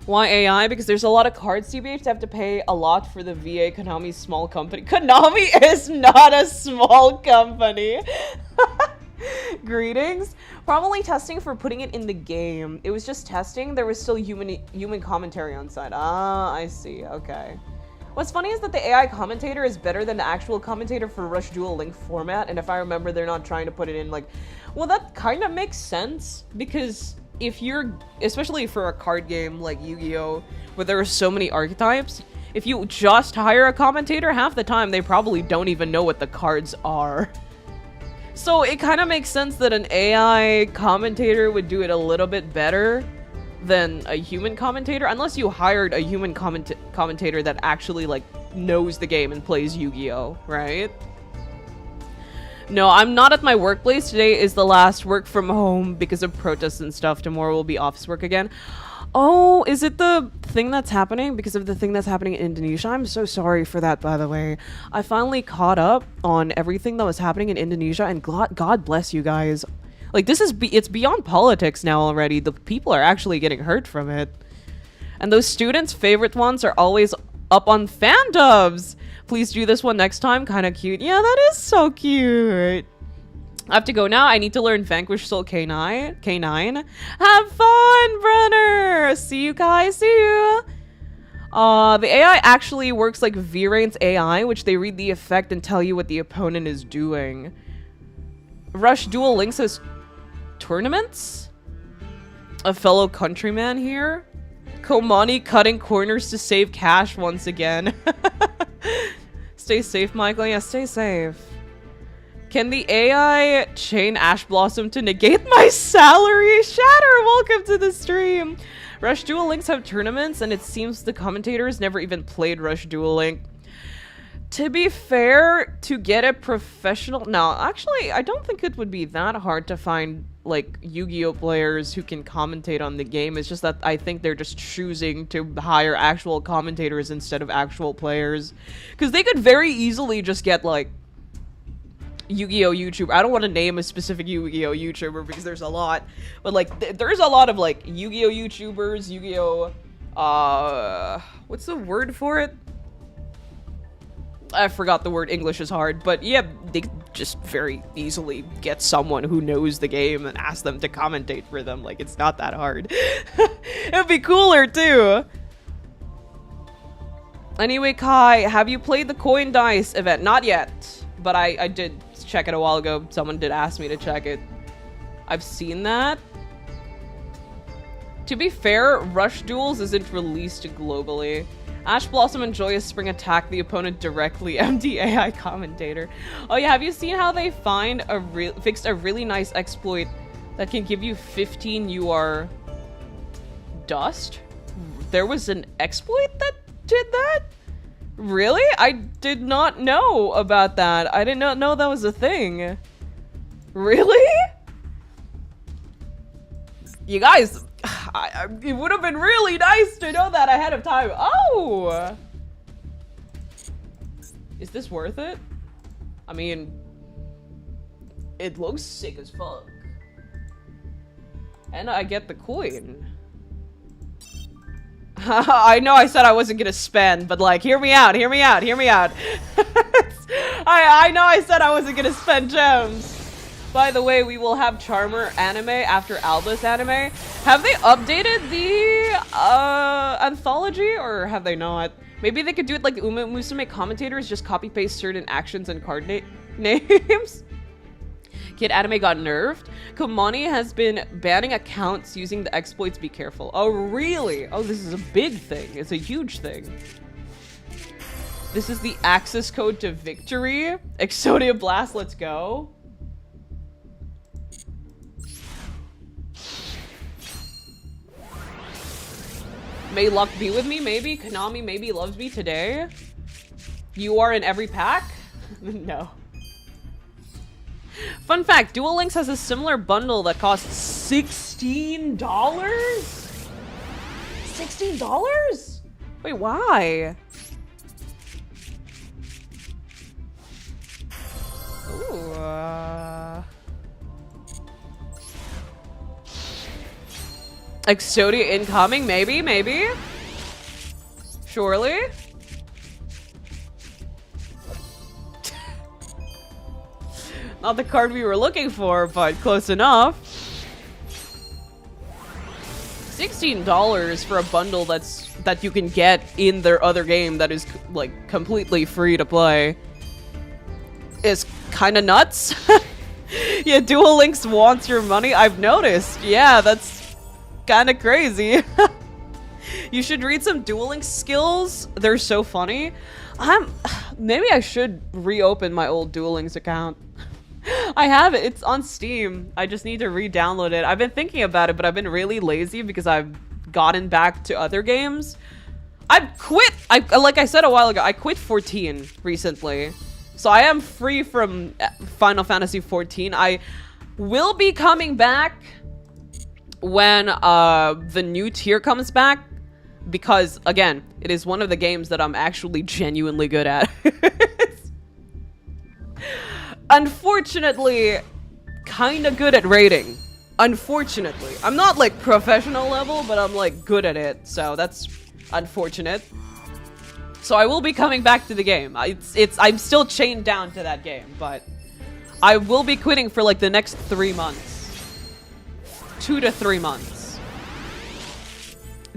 Why AI? Because there's a lot of cards, TBH, to have to pay a lot for the VA Konami's small company. Konami is not a small company. Greetings. Probably testing for putting it in the game. It was just testing. There was still human commentary on site. Ah, I see. Okay. What's funny is that the AI commentator is better than the actual commentator for Rush Duel Link format. And if I remember, they're not trying to put it in like... Well, that kind of makes sense. Because if you're... Especially for a card game like Yu-Gi-Oh! Where there are so many archetypes. If you just hire a commentator, half the time they probably don't even know what the cards are. So it kind of makes sense that an AI commentator would do it a little bit better than a human commentator, unless you hired a human commentator that actually like knows the game and plays Yu-Gi-Oh, right? No, I'm not at my workplace. Today is the last work from home because of protests and stuff. Tomorrow will be office work again. Oh, is it the thing that's happening? Because of the thing that's happening in Indonesia? I'm so sorry for that, by the way. I finally caught up on everything that was happening in Indonesia, and God bless you guys. Like, this is it's beyond politics now already. The people are actually getting hurt from it. And those students' favorite ones are always up on fandubs. Please do this one next time. Kind of cute. Yeah, that is so cute. I have to go now. I need to learn Vanquish Soul K9. Have fun, Brenner! See you guys. See you! The AI actually works like V-Rain's AI, which they read the effect and tell you what the opponent is doing. Rush Duel Link says tournaments? A fellow countryman here? Komani cutting corners to save cash once again. Stay safe, Michael. Yeah, stay safe. Can the AI chain Ash Blossom to negate my salary? Shatter, welcome to the stream. Rush Duel Links have tournaments, and it seems the commentators never even played Rush Duel Link. To be fair, to get a professional... No, actually, I don't think it would be that hard to find, like, Yu-Gi-Oh! Players who can commentate on the game. It's just that I think they're just choosing to hire actual commentators instead of actual players. Because they could very easily just get, like, Yu-Gi-Oh! YouTuber. I don't want to name a specific Yu-Gi-Oh! YouTuber because there's a lot. But, like, there's a lot of, like, Yu-Gi-Oh! YouTubers, Yu-Gi-Oh! What's the word for it? I forgot the word. English is hard, but yeah, they just very easily get someone who knows the game and ask them to commentate for them. Like, it's not that hard. It'd be cooler too. Anyway, Kai, have you played the coin dice event? Not yet, but I did check it a while ago. Someone did ask me to check it. I've seen that. To be fair, Rush Duels isn't released globally. Ash Blossom and Joyous Spring attack the opponent directly. MDAI commentator. Oh yeah, have you seen how they fixed a really nice exploit that can give you 15 UR dust? There was an exploit that did that? Really? I did not know about that. I did not know that was a thing. Really? You guys... it would have been really nice to know that ahead of time. Oh! Is this worth it? I mean, it looks sick as fuck. And I get the coin. I know I said I wasn't gonna spend, but like, hear me out, hear me out, hear me out. I know I said I wasn't gonna spend gems. By the way, we will have Charmer anime after Albus anime. Have they updated the anthology, or have they not? Maybe they could do it like the Uma Musume commentators, just copy-paste certain actions and card names. Kid anime got nerfed. Komani has been banning accounts using the exploits. Be careful. Oh, really? Oh, this is a big thing. It's a huge thing. This is the access code to victory. Exodia Blast, let's go. May luck be with me, maybe. Konami maybe loves me today. You are in every pack? No. Fun fact, Duel Links has a similar bundle that costs $16? $16? Wait, why? Ooh, Exodia incoming, maybe, maybe. Surely. Not the card we were looking for, but close enough. $16 for a bundle that you can get in their other game that is like completely free to play is kind of nuts. Yeah, Duel Links wants your money. I've noticed. Yeah, that's kind of crazy. You should read some Duel Links skills. They're so funny. Maybe I should reopen my old Duel Links account. I have it. It's on Steam. I just need to re-download it. I've been thinking about it, but I've been really lazy because I've gotten back to other games. I've quit. Like I said a while ago, I quit 14 recently. So I am free from Final Fantasy 14. I will be coming back when the new tier comes back, because again, it is one of the games that I'm actually genuinely good at. Unfortunately, kind of good at raiding. Unfortunately. I'm not like professional level, but I'm like good at it, so that's unfortunate. So I will be coming back to the game. I'm still chained down to that game, but I will be quitting for like the next 3 months. 2 to 3 months.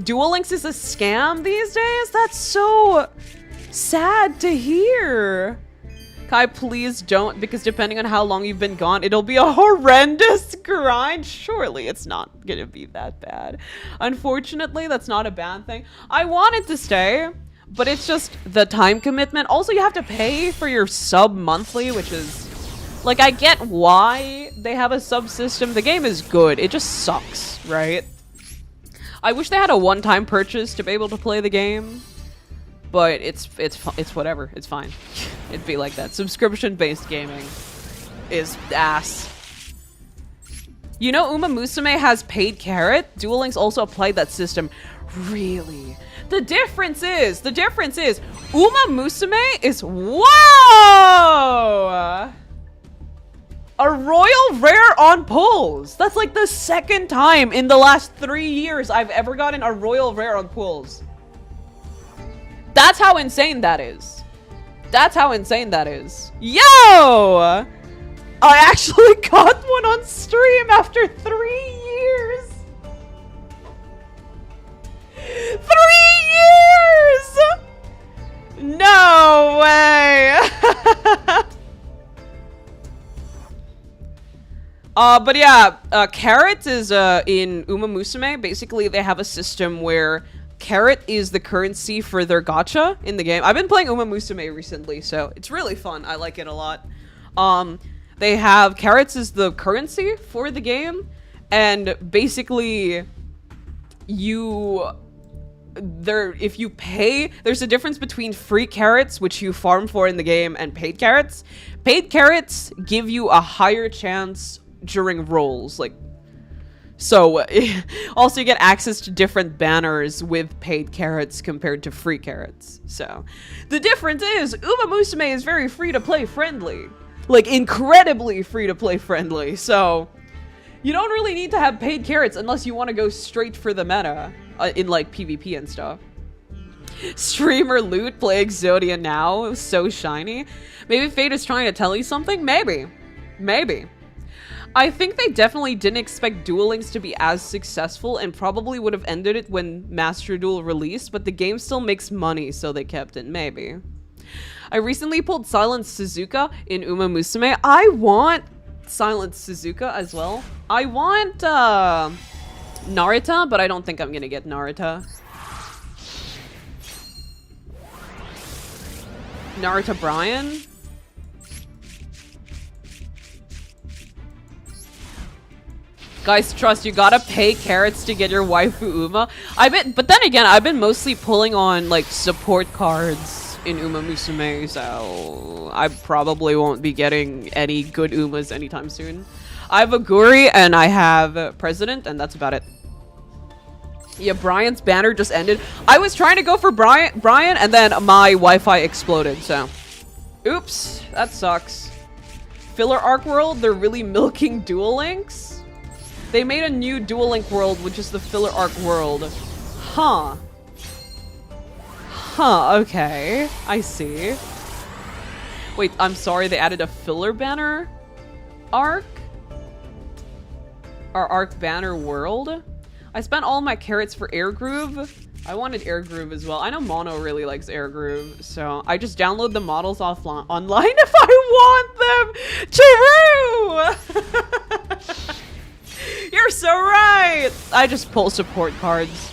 Duel Links is a scam these days? That's so sad to hear. Kai, please don't, because depending on how long you've been gone, it'll be a horrendous grind. Surely it's not gonna be that bad. Unfortunately, that's not a bad thing. I wanted to stay, but it's just the time commitment. Also, you have to pay for your sub monthly, which is... Like, I get why they have a sub system. The game is good. It just sucks, right? I wish they had a one-time purchase to be able to play the game, but it's whatever. It's fine. It'd be like that. Subscription-based gaming is ass. You know, Uma Musume has paid carrot. Duel Links also applied that system. Really? The difference is Uma Musume is whoa! A royal rare on pulls. That's like the second time in the last 3 years I've ever gotten a royal rare on pulls. That's how insane that is. That's how insane that is. Yo! I actually got one on stream after 3 years. 3 years! No way! But yeah, carrot is in Uma Musume. Basically, they have a system where carrot is the currency for their gacha in the game. I've been playing Uma Musume recently, so it's really fun. I like it a lot. They have carrots as the currency for the game, and basically, if you pay, there's a difference between free carrots, which you farm for in the game, and paid carrots. Paid carrots give you a higher chance during rolls, like, so also you get access to different banners with paid carrots compared to free carrots. So the difference is Uma Musume is very free to play friendly, like incredibly free to play friendly. So you don't really need to have paid carrots unless you want to go straight for the meta in like PvP and stuff. Streamer loot play Exodia now. It was so shiny. Maybe Fate is trying to tell you something? Maybe. I think they definitely didn't expect Duel Links to be as successful and probably would have ended it when Master Duel released, but the game still makes money, so they kept it. Maybe. I recently pulled Silent Suzuka in Uma Musume. I want Silent Suzuka as well. I want Narita, but I don't think I'm gonna get Narita. Narita Brian? Guys, trust, you gotta pay carrots to get your waifu Uma. But then again, I've been mostly pulling on like support cards in Uma Musume, so I probably won't be getting any good Umas anytime soon. I have a Guri and I have President, and that's about it. Yeah, Brian's banner just ended. I was trying to go for Brian, and then my Wi-Fi exploded, so. Oops, that sucks. Filler Arc World, they're really milking Duel Links. They made a new Duel Link world, which is the Filler Arc world. Huh. Okay. I see. Wait, I'm sorry, they added a filler banner arc? Our arc banner world? I spent all my carrots for Air Groove. I wanted Air Groove as well. I know Mono really likes Air Groove, so I just download the models offline online if I want them. True! You're so right! I just pull support cards.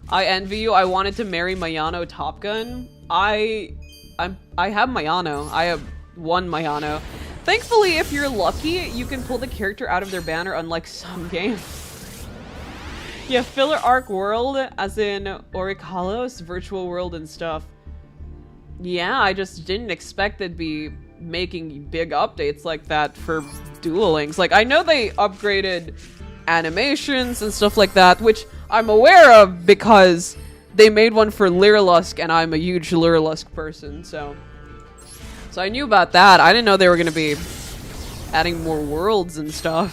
I envy you. I wanted to marry Mayano Top Gun. I have Mayano. I have one Mayano. Thankfully, if you're lucky, you can pull the character out of their banner, unlike some games. Yeah, Filler Arc World, as in Oricalos, Virtual World and stuff. Yeah, I just didn't expect it'd be making big updates like that for Duel Links. Like, I know they upgraded animations and stuff like that, which I'm aware of because they made one for Lyrilusk, and I'm a huge Lyrilusk person, so I knew about that. I didn't know they were gonna be adding more worlds and stuff.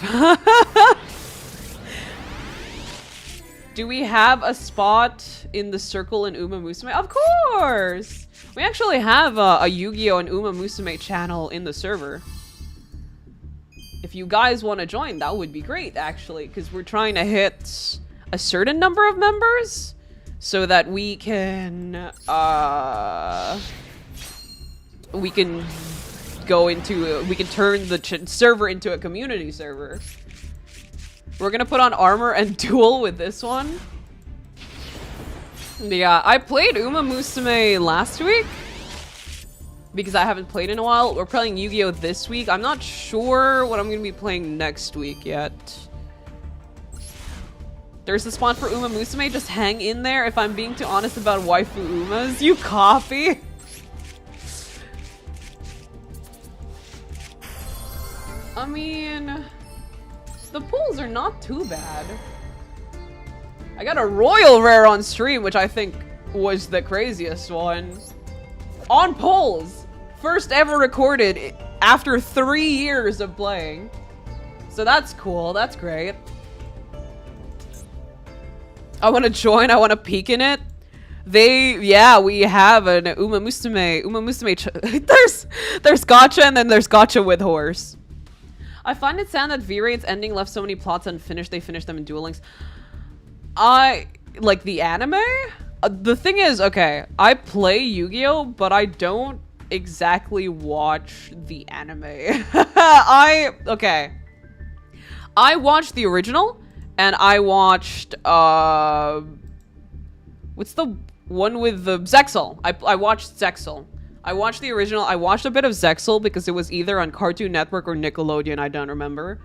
Do we have a spot in the circle in Uma Musume? Of course! We actually have a Yu-Gi-Oh! And Uma Musume channel in the server. If you guys want to join, that would be great, actually, because we're trying to hit a certain number of members so that we can turn the server into a community server. We're gonna put on armor and duel with this one. Yeah, I played Uma Musume last week because I haven't played in a while. We're playing Yu-Gi-Oh! This week. I'm not sure what I'm gonna be playing next week yet. There's a spawn for Uma Musume. Just hang in there. If I'm being too honest about waifu Umas, you copy. I mean, the pulls are not too bad. I got a royal rare on stream, which I think was the craziest one. On pulls! First ever recorded after 3 years of playing. So that's cool, that's great. I want to join, I want to peek in it. Yeah, we have an Uma Musume. there's Gacha and then there's Gacha with horse. I find it sad that V-Raid's ending left so many plots unfinished. They finished them in Duel Links. Like the anime? The thing is, okay, I play Yu-Gi-Oh, but I don't exactly watch the anime. Okay. I watched the original, and I watched, what's the one with the Zexal? I watched Zexal. I watched the original. I watched a bit of Zexal because it was either on Cartoon Network or Nickelodeon. I don't remember.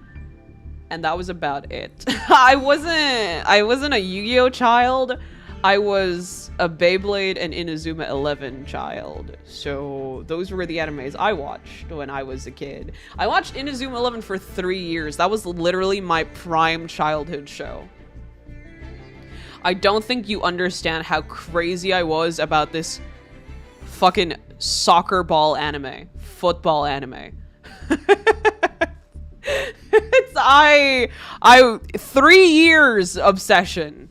And that was about it. I wasn't a Yu-Gi-Oh child. I was a Beyblade and Inazuma 11 child. So those were the animes I watched when I was a kid. I watched Inazuma 11 for 3 years. That was literally my prime childhood show. I don't think you understand how crazy I was about this fucking soccer ball anime. Football anime. It's 3 years obsession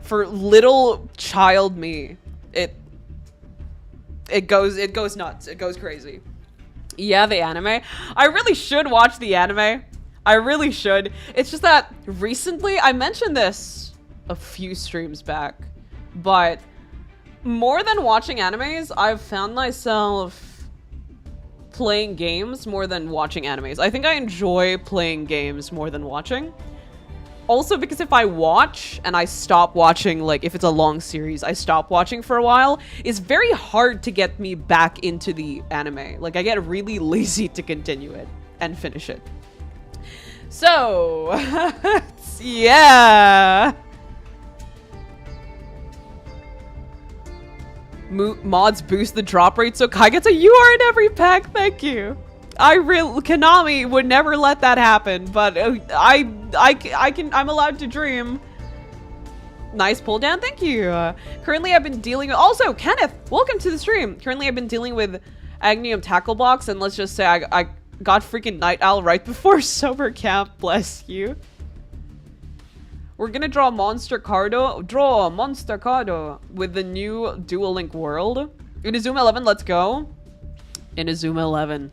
for little child me. It goes nuts. It goes crazy. Yeah, the anime. I really should watch the anime. I really should. It's just that recently, I mentioned this a few streams back, but more than watching animes, I've found myself playing games more than watching animes. I think I enjoy playing games more than watching. Also because if I watch and I stop watching, like if it's a long series, I stop watching for a while, it's very hard to get me back into the anime. Like I get really lazy to continue it and finish it. So, yeah. Mods boost the drop rate so Kai gets a UR in every pack. Thank you. Konami would never let that happen, but I'm allowed to dream. Nice pull down. Thank you. Currently I've been dealing with, also Kenneth, welcome to the stream. Currently I've been dealing with Agnium Tackle Box, and let's just say I got freaking Night Owl right before summer camp. Bless you. We're gonna draw a monster cardo with the new Duel Link world. Inazuma 11, let's go. Inazuma 11.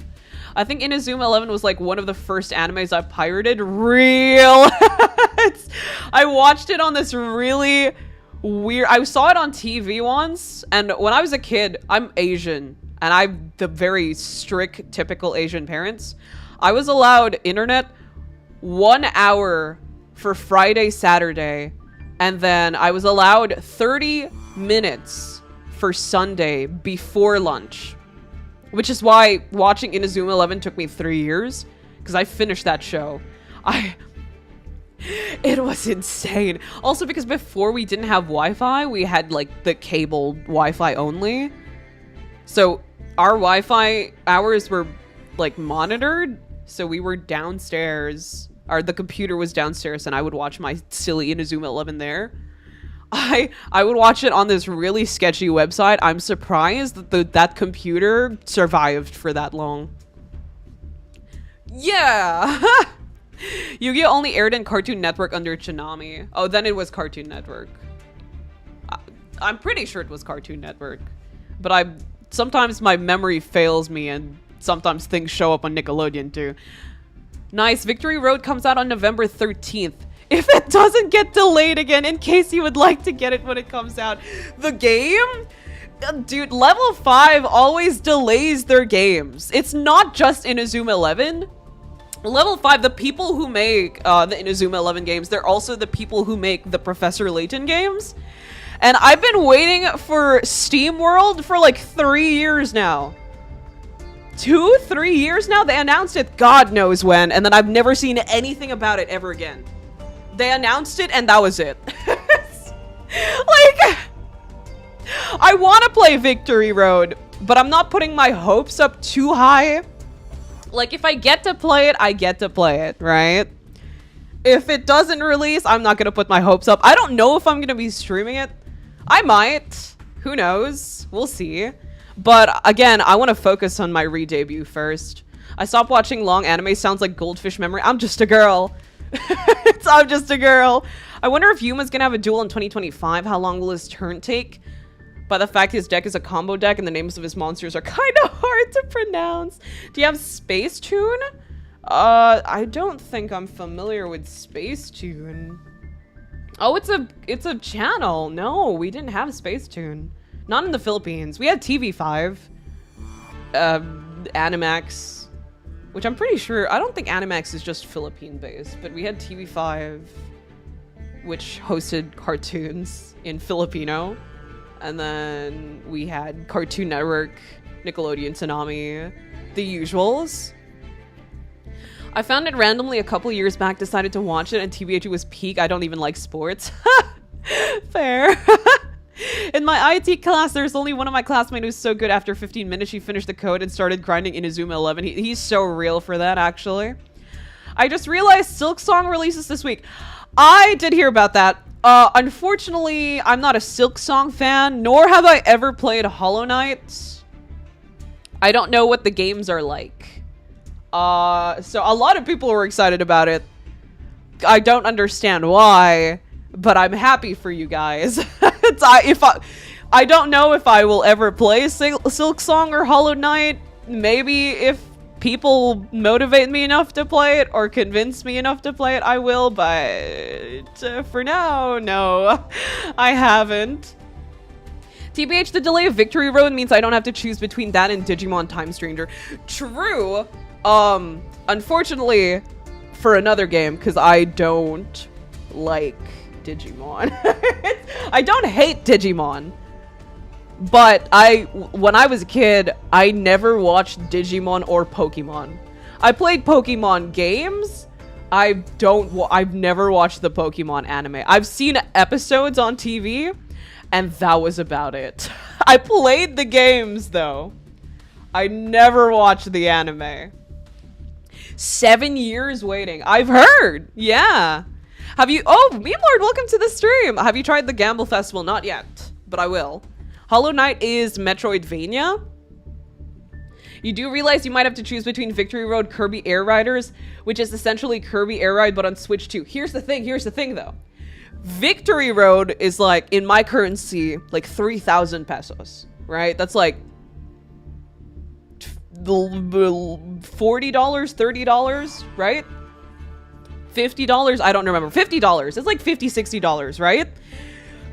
I think Inazuma 11 was like one of the first animes I pirated. I watched it on this really weird, I saw it on TV once, and when I was a kid, I'm Asian, and I'm the very strict, typical Asian parents. I was allowed internet 1 hour for Friday, Saturday, and then I was allowed 30 minutes for Sunday before lunch, which is why watching Inazuma 11 took me 3 years, because I finished that show. It was insane. Also because before we didn't have Wi-Fi, we had like the cable Wi-Fi only. So our Wi-Fi hours were like monitored, so we were downstairs. The computer was downstairs and I would watch my silly Inazuma 11 there. I would watch it on this really sketchy website. I'm surprised that that computer survived for that long. Yeah! Yu-Gi-Oh! Only aired in Cartoon Network under Tsunami. Oh, then it was Cartoon Network. I'm pretty sure it was Cartoon Network. But sometimes my memory fails me and sometimes things show up on Nickelodeon too. Nice. Victory Road comes out on November 13th. If it doesn't get delayed again, in case you would like to get it when it comes out. The game? Dude, level 5 always delays their games. It's not just Inazuma 11. Level 5, the people who make the Inazuma 11 games, they're also the people who make the Professor Layton games. And I've been waiting for Steam World for like 3 years now. 2-3 years now? They announced it God knows when, and then I've never seen anything about it ever again. They announced it and that was it. Like, I want to play Victory Road, but I'm not putting my hopes up too high. Like, if I get to play it, I get to play it, right? If it doesn't release, I'm not gonna put my hopes up. I don't know if I'm gonna be streaming it. I might. Who knows? We'll see. But again, I want to focus on my re-debut first. I stopped watching long anime. Sounds like Goldfish Memory. I'm just a girl. I'm just a girl. I wonder if Yuma's gonna have a duel in 2025. How long will his turn take? By the fact his deck is a combo deck and the names of his monsters are kind of hard to pronounce. Do you have Space Tune? I don't think I'm familiar with Space Tune. Oh, it's a channel. No, we didn't have Space Tune. Not in the Philippines. We had TV5. Animax. Which I'm pretty sure, I don't think Animax is just Philippine based, but we had TV5, which hosted cartoons in Filipino. And then we had Cartoon Network, Nickelodeon, Tsunami, the usuals. I found it randomly a couple years back, decided to watch it, and TBH was peak. I don't even like sports. Fair. In my IT class, there's only one of my classmates who's so good after 15 minutes, she finished the code and started grinding Inazuma 11. He's so real for that, actually. I just realized Silk Song releases this week. I did hear about that. Unfortunately, I'm not a Silk Song fan, nor have I ever played Hollow Knight. I don't know what the games are like. So a lot of people were excited about it. I don't understand why, but I'm happy for you guys. I don't know if I will ever play Silk Song or Hollow Knight. Maybe if people motivate me enough to play it or convince me enough to play it, I will, but for now, no, I haven't. TBH, the delay of Victory Road means I don't have to choose between that and Digimon Time Stranger. True. Unfortunately, for another game, because I don't like Digimon. I don't hate Digimon. But when I was a kid, I never watched Digimon or Pokemon. I played Pokemon games. I've never watched the Pokemon anime. I've seen episodes on TV, and that was about it. I played the games, though. I never watched the anime. 7 years waiting. I've heard. Yeah. Have you... Oh, Meme Lord, welcome to the stream. Have you tried the Gamble Festival? Not yet, but I will. Hollow Knight is Metroidvania. You do realize you might have to choose between Victory Road, Kirby Air Riders, which is essentially Kirby Air Ride, but on Switch 2. Here's the thing, though. Victory Road is like, in my currency, like 3,000 pesos, right? That's like $40, $30, right? $50, I don't remember. $50, it's like $50, $60, right?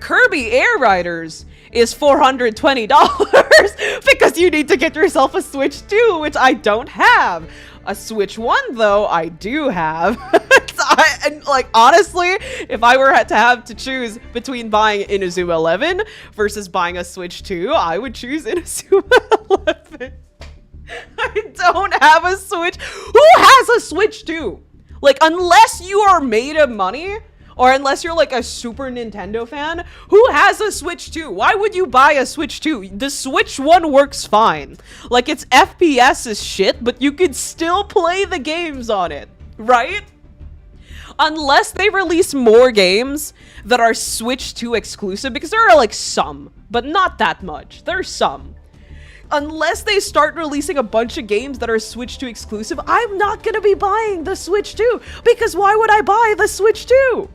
Kirby Air Riders is $420 because you need to get yourself a Switch 2, which I don't have. A Switch 1, though, I do have. And like, honestly, if I were to have to choose between buying Inazuma 11 versus buying a Switch 2, I would choose Inazuma 11. I don't have a Switch. Who has a Switch 2? Like, unless you are made of money, or unless you're like a Super Nintendo fan, who has a Switch 2? Why would you buy a Switch 2? The Switch 1 works fine. Like, its FPS is shit, but you could still play the games on it, right? Unless they release more games that are Switch 2 exclusive, because there are like some, but not that much. There's some. Unless they start releasing a bunch of games that are Switch 2 exclusive, I'm not gonna be buying the Switch 2, because why would I buy the Switch 2?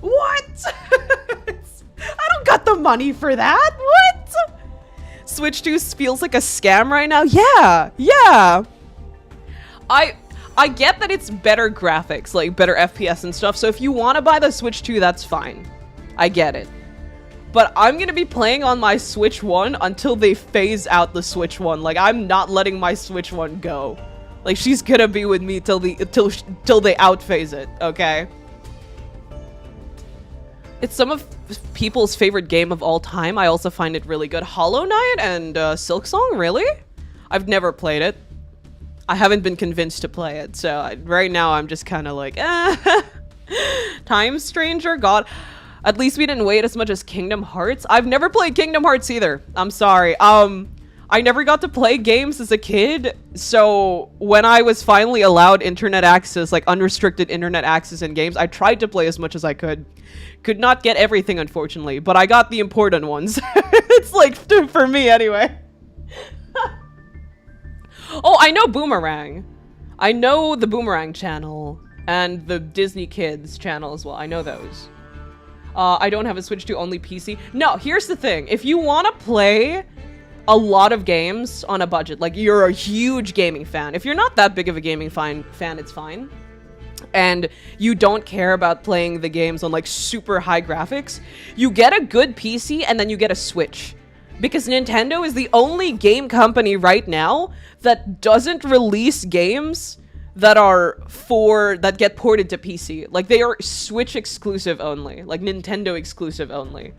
What? I don't got the money for that. What? Switch 2 feels like a scam right now. Yeah. I get that it's better graphics, like better FPS and stuff. So if you want to buy the Switch 2, that's fine. I get it. But I'm going to be playing on my Switch 1 until they phase out the Switch 1. Like, I'm not letting my Switch 1 go. Like, she's going to be with me till they outphase it, okay? It's some of people's favorite game of all time. I also find it really good. Hollow Knight and Silk Song, really? I've never played it. I haven't been convinced to play it, so right now I'm just kind of like, Time Stranger, God. At least we didn't wait as much as Kingdom Hearts. I've never played Kingdom Hearts either. I'm sorry. I never got to play games as a kid, so when I was finally allowed internet access, like unrestricted internet access in games, I tried to play as much as I could. Could not get everything, unfortunately, but I got the important ones. It's like, for me anyway. Oh, I know Boomerang. I know the Boomerang channel and the Disney Kids channel as well. I know those. I don't have a Switch 2, only PC. No, here's the thing. If you want to play a lot of games on a budget, like you're a huge gaming fan. If you're not that big of a gaming fan, it's fine. And you don't care about playing the games on like super high graphics, you get a good PC and then you get a Switch. Because Nintendo is the only game company right now that doesn't release games that get ported to PC. Like they are Switch exclusive only, like Nintendo exclusive only.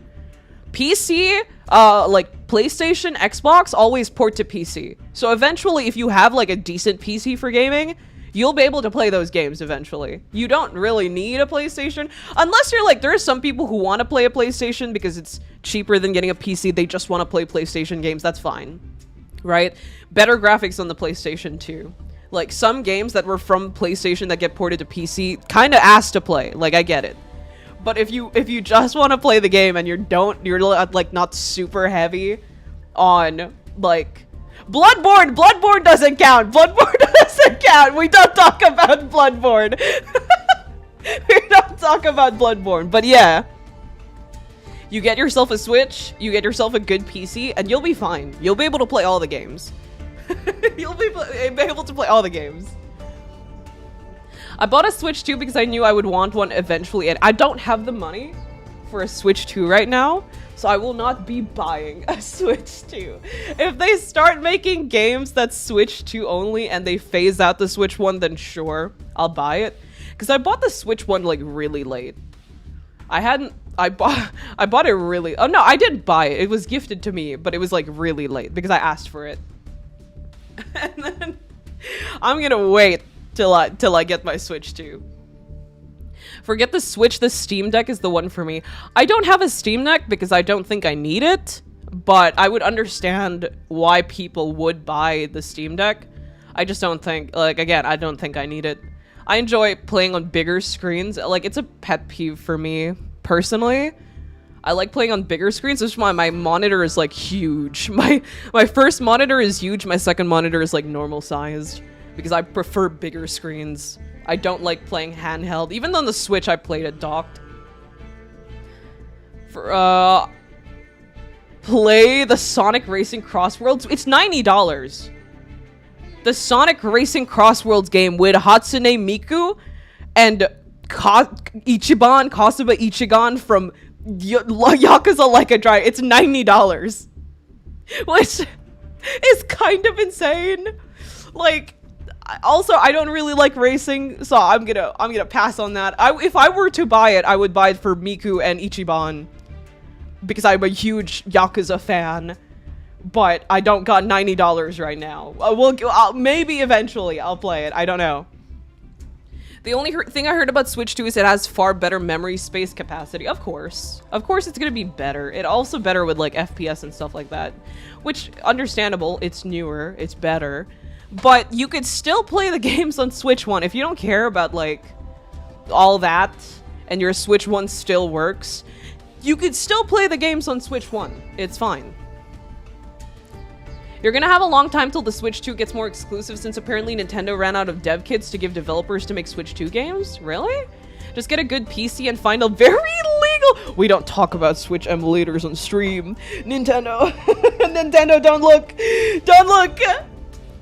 PC, like PlayStation, Xbox, always port to PC. So eventually, if you have like a decent PC for gaming, you'll be able to play those games eventually. You don't really need a PlayStation, unless you're like, there are some people who want to play a PlayStation because it's cheaper than getting a PC. They just want to play PlayStation games. That's fine, right? Better graphics on the PlayStation 2. Like some games that were from PlayStation that get ported to PC, kind of asked to play. Like I get it. But if you just want to play the game and you're like not super heavy on like Bloodborne doesn't count. Bloodborne doesn't count. We don't talk about Bloodborne. We don't talk about Bloodborne. But yeah, you get yourself a Switch, you get yourself a good PC, and you'll be fine. You'll be able to play all the games. You'll be able to play all the games. I bought a Switch 2 because I knew I would want one eventually, and I don't have the money for a Switch 2 right now, so I will not be buying a Switch 2. If they start making games that's Switch 2 only and they phase out the Switch 1, then sure, I'll buy it. Because I bought the Switch 1 like really late. I bought it really, oh no, I didn't buy it. It was gifted to me, but it was like really late because I asked for it. And then I'm gonna wait till I get my Switch 2. Forget the Switch, the Steam Deck is the one for me. I don't have a Steam Deck because I don't think I need it, but I would understand why people would buy the Steam Deck. I just don't think, like, again, I don't think I need it. I enjoy playing on bigger screens. Like, it's a pet peeve for me, personally. I like playing on bigger screens, which is why my monitor is, like, huge. My first monitor is huge, my second monitor is, like, normal sized. Because I prefer bigger screens. I don't like playing handheld. Even on the Switch, I played it docked. For, play the Sonic Racing Crossworlds. It's $90. The Sonic Racing Crossworlds game with Hatsune Miku and Kasuba Ichiban from Yakuza Like a Drive. It's $90. Which is kind of insane. Like, also, I don't really like racing, so I'm gonna pass on that. If I were to buy it, I would buy it for Miku and Ichiban because I'm a huge Yakuza fan. But I don't got $90 right now. Maybe eventually I'll play it. I don't know. The only thing I heard about Switch 2 is it has far better memory space capacity. Of course it's gonna be better. It also better with like FPS and stuff like that, which understandable. It's newer. It's better. But you could still play the games on Switch 1 if you don't care about, like, all that, and your Switch 1 still works. You could still play the games on Switch 1. It's fine. You're gonna have a long time till the Switch 2 gets more exclusive since apparently Nintendo ran out of dev kits to give developers to make Switch 2 games? Really? Just get a good PC and find a very legal... We don't talk about Switch emulators on stream. Nintendo. Nintendo, don't look. Don't look.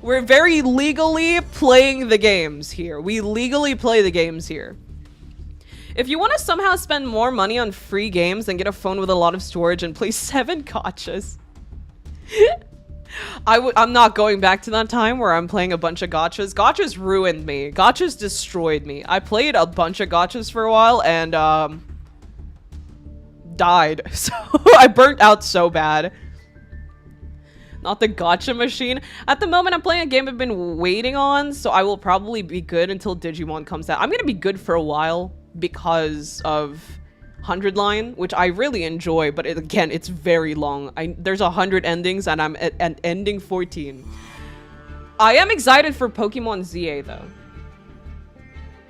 We're very legally playing the games here. We legally play the games here. If you want to somehow spend more money on free games and get a phone with a lot of storage and play 7 gachas. I'm not going back to that time where I'm playing a bunch of gachas. Gachas ruined me. Gachas destroyed me. I played a bunch of gachas for a while and died. So I burnt out so bad. Not the gacha machine. At the moment, I'm playing a game I've been waiting on, so I will probably be good until Digimon comes out. I'm gonna be good for a while because of 100 line, which I really enjoy, but again, it's very long. There's 100 endings and I'm at ending 14. I am excited for Pokemon ZA though.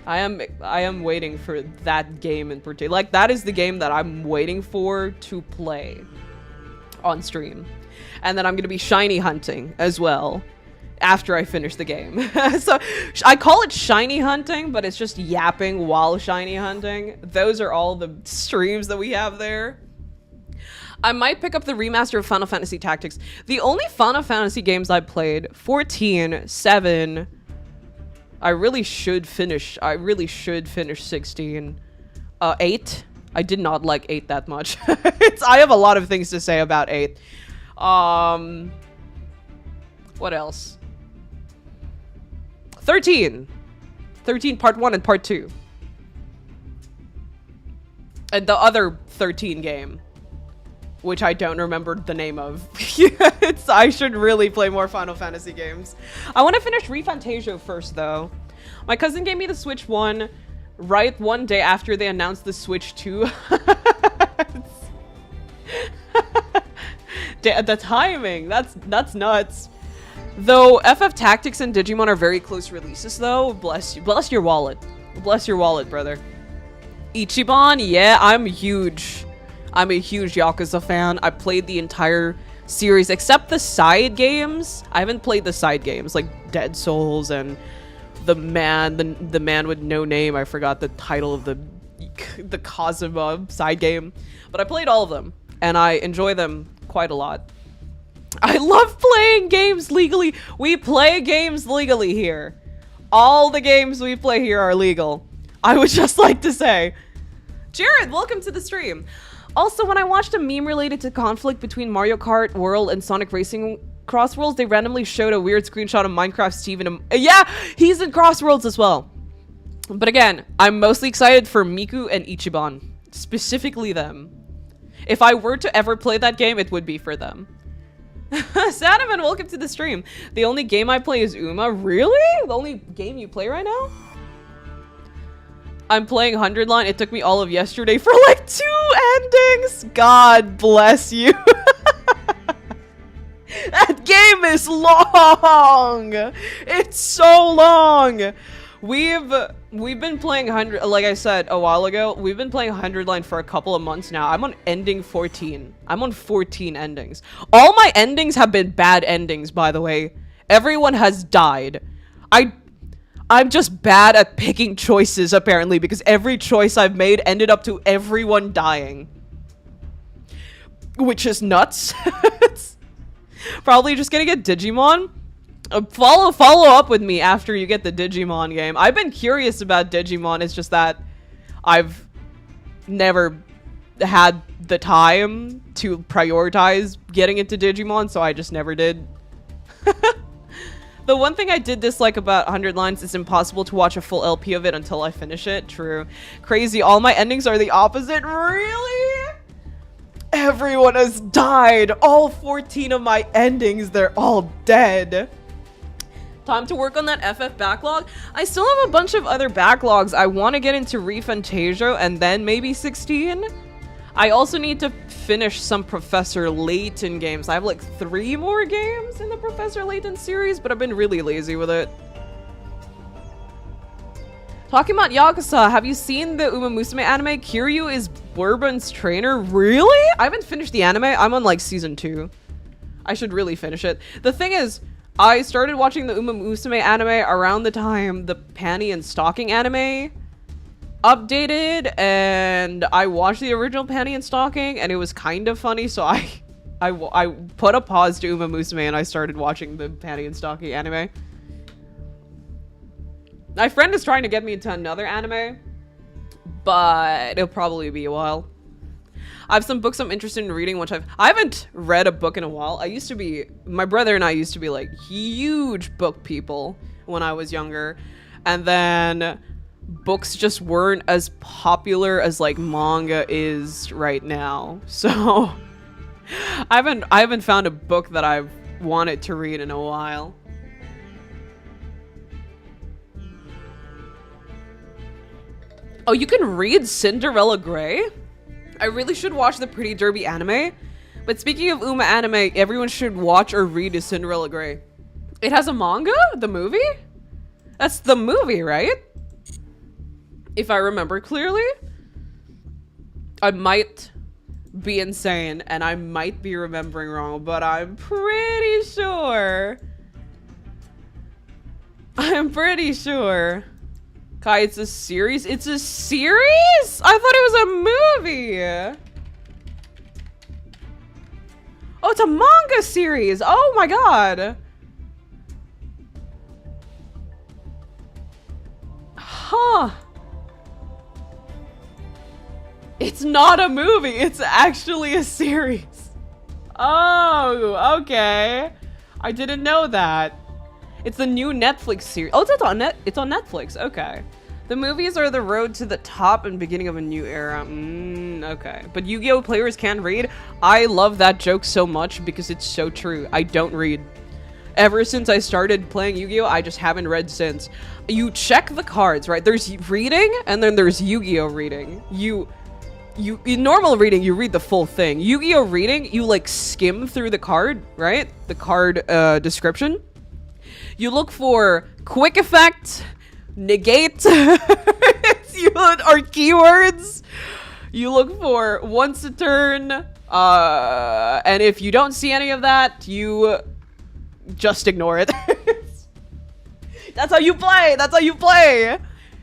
I am waiting for that game in particular. Like, that is the game that I'm waiting for to play on stream. And then I'm gonna be shiny hunting as well after I finish the game. So I call it shiny hunting, but it's just yapping while shiny hunting. Those are all the streams that we have there. I might pick up the remaster of Final Fantasy Tactics. The only Final Fantasy games I played, 14, 7, I really should finish 16. 8. I did not like 8 that much. I have a lot of things to say about 8. What else? 13. 13 part 1 and part 2. And the other 13 game, which I don't remember the name of. I should really play more Final Fantasy games. I want to finish ReFantazio first, though. My cousin gave me the Switch 1 right one day after they announced the Switch 2. The timing, that's nuts. Though FF Tactics and Digimon are very close releases, though. Bless you. Bless your wallet. Bless your wallet, brother. Ichiban, yeah, I'm a huge Yakuza fan. I played the entire series except the side games. I haven't played the side games like Dead Souls and the man with no name. I forgot the title of the Kazuma side game, but I played all of them and I enjoy them quite a lot. I love playing games legally. We play games legally here. All the games we play here are legal. I would just like to say, Jared, welcome to the stream. Also, when I watched a meme related to conflict between Mario Kart World and Sonic Racing Cross Worlds, they randomly showed a weird screenshot of Minecraft Steven. Yeah, he's in Cross Worlds as well. But again, I'm mostly excited for Miku and Ichiban. Specifically them. If I were to ever play that game, it would be for them. Sadaman, welcome to the stream. The only game I play is Uma. Really? The only game you play right now? I'm playing 100 line. It took me all of yesterday for like 2 endings. God bless you. That game is long. It's so long. We've been playing 100, like I said a while ago, we've been playing 100 line for a couple of months now. I'm on ending 14. I'm on 14 endings. All my endings have been bad endings, by the way. Everyone has died. I'm just bad at picking choices, apparently, because every choice I've made ended up to everyone dying. Which is nuts. Probably just gonna get Digimon. Follow up with me after you get the Digimon game. I've been curious about Digimon. It's just that I've never had the time to prioritize getting into Digimon, so I just never did. The one thing I did dislike about 100 lines is impossible to watch a full LP of it until I finish it. True. Crazy. All my endings are the opposite. Really? Everyone has died. All 14 of my endings, they're all dead. Time to work on that FF backlog. I still have a bunch of other backlogs. I want to get into ReFantazio and then maybe 16. I also need to finish some Professor Layton games. I have like 3 more games in the Professor Layton series, but I've been really lazy with it. Talking about Yakuza, have you seen the Uma Musume anime? Kiryu is Bourbon's trainer? Really? I haven't finished the anime. I'm on like season 2. I should really finish it. The thing is, I started watching the Uma Musume anime around the time the Panty and Stocking anime updated, and I watched the original Panty and Stocking, and it was kind of funny, so I put a pause to Uma Musume and I started watching the Panty and Stocking anime. My friend is trying to get me into another anime, but it'll probably be a while. I have some books I'm interested in reading, which I haven't read a book in a while. My brother and I used to be like huge book people when I was younger, and then books just weren't as popular as like manga is right now. So I haven't found a book that I've wanted to read in a while. Oh, you can read Cinderella Grey? I really should watch the Pretty Derby anime. But speaking of Uma anime, everyone should watch or read Cinderella Grey. It has a manga? The movie? That's the movie, right? If I remember clearly. I might be insane and I might be remembering wrong, but I'm pretty sure. I'm pretty sure. Kai, it's a series? It's a series? I thought it was a movie. Oh, it's a manga series. Oh my god. Huh. It's not a movie. It's actually a series. Oh, okay. I didn't know that. It's the new Netflix series. Oh, it's on Netflix. Okay. The movies are the road to the top and beginning of a new era. Okay. But Yu-Gi-Oh! Players can read. I love that joke so much because it's so true. I don't read. Ever since I started playing Yu-Gi-Oh! I just haven't read since. You check the cards, right? There's reading and then there's Yu-Gi-Oh! Reading. In normal reading, you read the full thing. Yu-Gi-Oh! Reading, you like skim through the card, right? The card description. You look for quick effect, negate, or keywords. You look for once a turn, and if you don't see any of that, you just ignore it. That's how you play. That's how you play.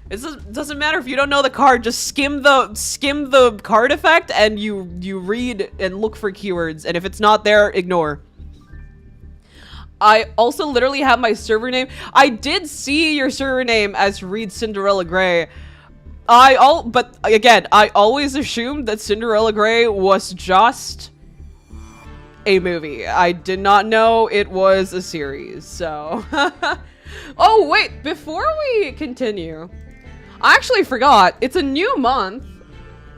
It doesn't matter if you don't know the card. Just skim the card effect, and you read and look for keywords. And if it's not there, ignore. I also literally have my server name. I did see your server name as Read Cinderella Grey. But again, I always assumed that Cinderella Grey was just a movie. I did not know it was a series, so. Oh, wait, before we continue, I actually forgot. It's a new month,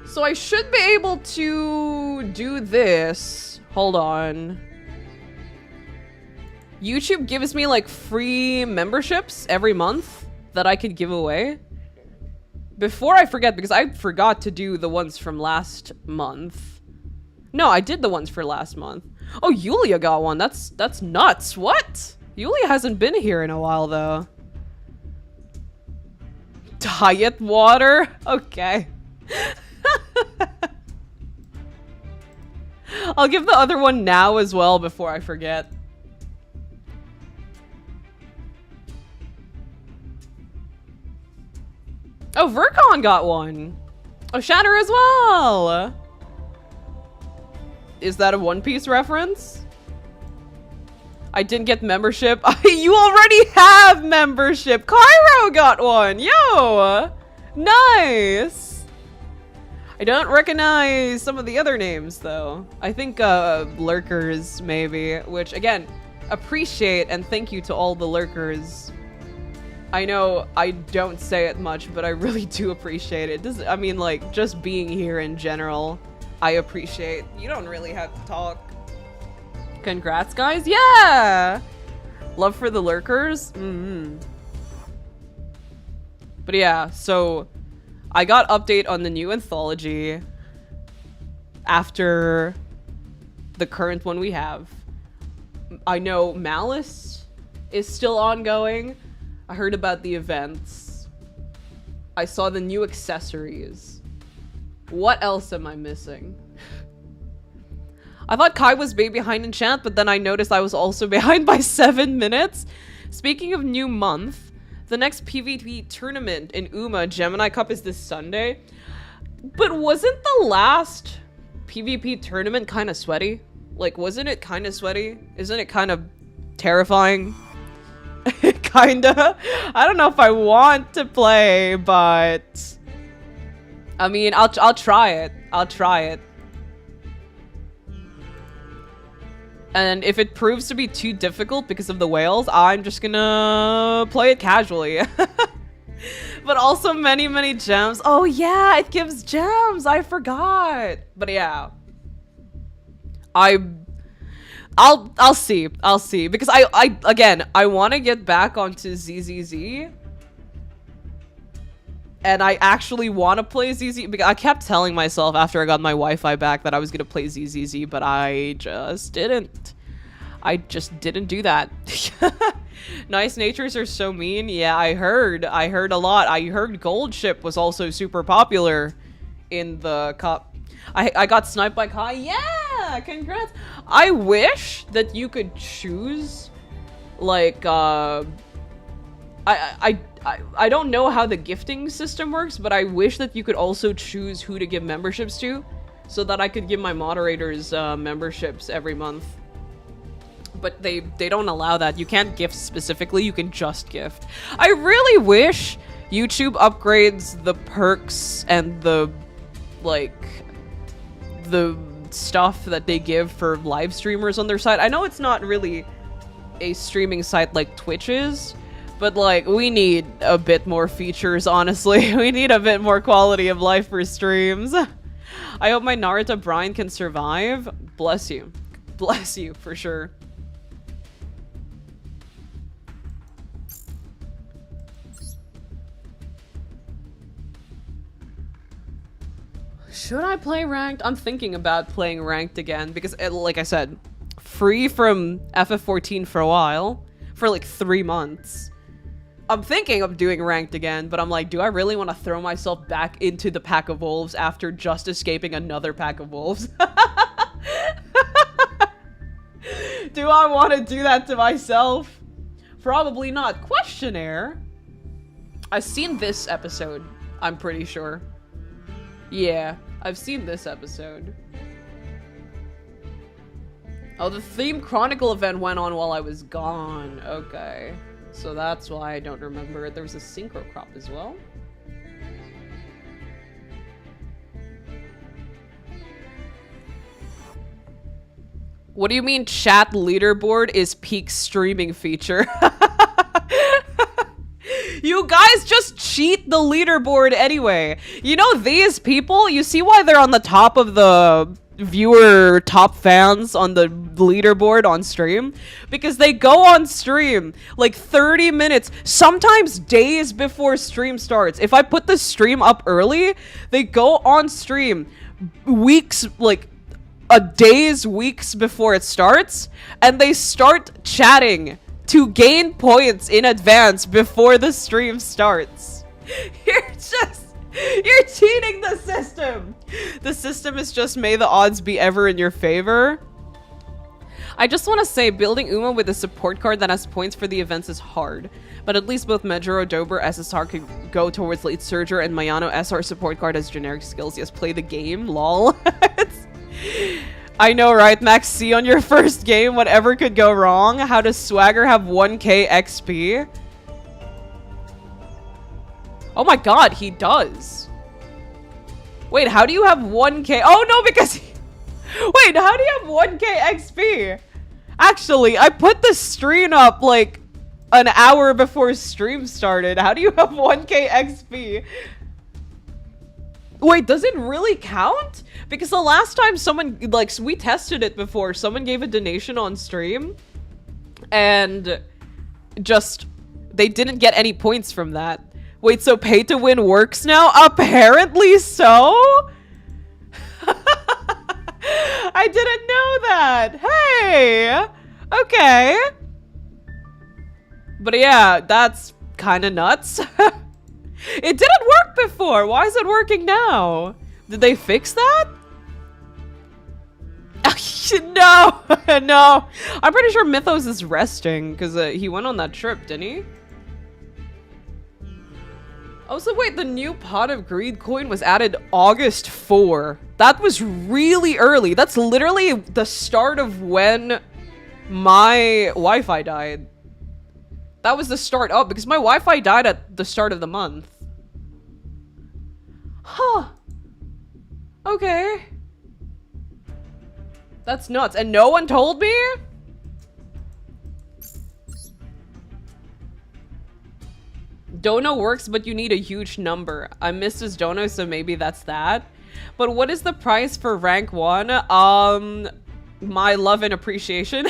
so I should be able to do this. Hold on. YouTube gives me like free memberships every month that I could give away. Before I forget, because I forgot to do the ones from last month. No, I did the ones for last month. Oh, Yulia got one. That's nuts. What? Yulia hasn't been here in a while though. Diet water? Okay. I'll give the other one now as well before I forget. Oh, Vercon got one. Oh, Shatter as well. Is that a One Piece reference? I didn't get membership. You already have membership. Cairo got one. Yo, nice. I don't recognize some of the other names though. I think lurkers maybe, which again, appreciate and thank you to all the lurkers. I know I don't say it much, but I really do appreciate it. I mean, like, just being here in general, I appreciate. You don't really have to talk. Congrats, guys. Yeah! Love for the lurkers. But yeah, so I got update on the new anthology after the current one we have. I know Malice is still ongoing. I heard about the events. I saw the new accessories. What else am I missing? I thought Kai was way behind in chat, but then I noticed I was also behind by 7 minutes. Speaking of new month, the next PvP tournament in UMA Gemini Cup is this Sunday. But wasn't the last PvP tournament kind of sweaty? Like, wasn't it kind of sweaty? Isn't it kind of terrifying? Kinda. I don't know if I want to play, but I mean, I'll try it. I'll try it. And if it proves to be too difficult because of the whales, I'm just gonna play it casually. But also many gems. Oh yeah, it gives gems. I forgot. But yeah. I'll see. I'll see. Because I want to get back onto ZZZ. And I actually want to play ZZ, because I kept telling myself after I got my Wi-Fi back that I was gonna play ZZZ, but I just didn't. I just didn't do that. Nice natures are so mean. Yeah, I heard a lot. I heard Gold Ship was also super popular in the cup. I got sniped by Kai. Yeah, congrats. I wish that you could choose, like, I don't know how the gifting system works, but I wish that you could also choose who to give memberships to, so that I could give my moderators memberships every month. But they don't allow that. You can't gift specifically, you can just gift. I really wish YouTube upgrades the perks and the, like, the stuff that they give for live streamers on their site. I know it's not really a streaming site like Twitch is, but, like, we need a bit more features, honestly. We need a bit more quality of life for streams. I hope my Naruto Brian can survive. Bless you. Bless you, for sure. Should I play ranked? I'm thinking about playing ranked again, because, like I said, free from FF14 for a while. For, like, 3 months. I'm thinking of doing ranked again, but I'm like, do I really want to throw myself back into the pack of wolves after just escaping another pack of wolves? Do I want to do that to myself? Probably not. Questionnaire? I've seen this episode, I'm pretty sure. Yeah, I've seen this episode. Oh, the Theme Chronicle event went on while I was gone. Okay. So that's why I don't remember. There was a synchro crop as well. What do you mean chat leaderboard is peak streaming feature? You guys just cheat the leaderboard anyway. You know these people, you see why they're on the top of the viewer top fans on the leaderboard on stream? Because they go on stream like 30 minutes, sometimes days before stream starts. If I put the stream up early, they go on stream weeks, like weeks before it starts, and they start chatting to gain points in advance before the stream starts. You're cheating the system. The system is just, may the odds be ever in your favor. I just want to say, building Uma with a support card that has points for the events is hard. But at least both Majuro, Dober, SSR could go towards late Surger, and Mayano SR support card has generic skills. Yes, play the game, lol. I know, right? Max C on your first game, whatever could go wrong. How does Swagger have 1k XP? Oh my god, he does. Wait, how do you have 1k? Oh no, because... Wait, how do you have 1k XP? Actually, I put the stream up like an hour before stream started. How do you have 1k XP? Wait, does it really count? Because the last time someone, like, we tested it before, someone gave a donation on stream and just, they didn't get any points from that. Wait, so pay to win works now? Apparently so? I didn't know that. Hey, okay. But yeah, that's kind of nuts. It didn't work before. Why is it working now? Did they fix that? No, no. I'm pretty sure Mythos is resting because he went on that trip, didn't he? Oh, so wait, the new Pot of Greed coin was added August 4. That was really early. That's literally the start of when my Wi-Fi died. That was the start up because my Wi-Fi died at the start of the month. Huh. Okay. That's nuts. And no one told me? Dono works, but you need a huge number. I missed his dono, so maybe that's that. But what is the price for rank 1? My love and appreciation.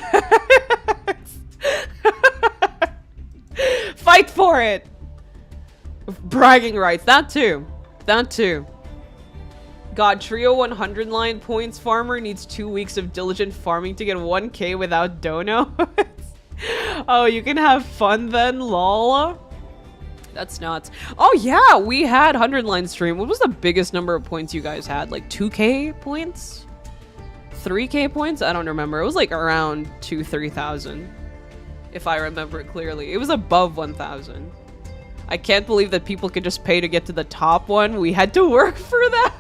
Fight for it! Bragging rights. That too. That too. God, Trio 100 line points farmer needs 2 weeks of diligent farming to get 1k without dono. Oh, you can have fun then, lol. That's nuts. Oh yeah, we had 100 line stream. What was the biggest number of points you guys had? Like 2k points? 3k points? I don't remember. It was like around 3,000. If I remember it clearly. It was above 1,000. I can't believe that people could just pay to get to the top one. We had to work for that.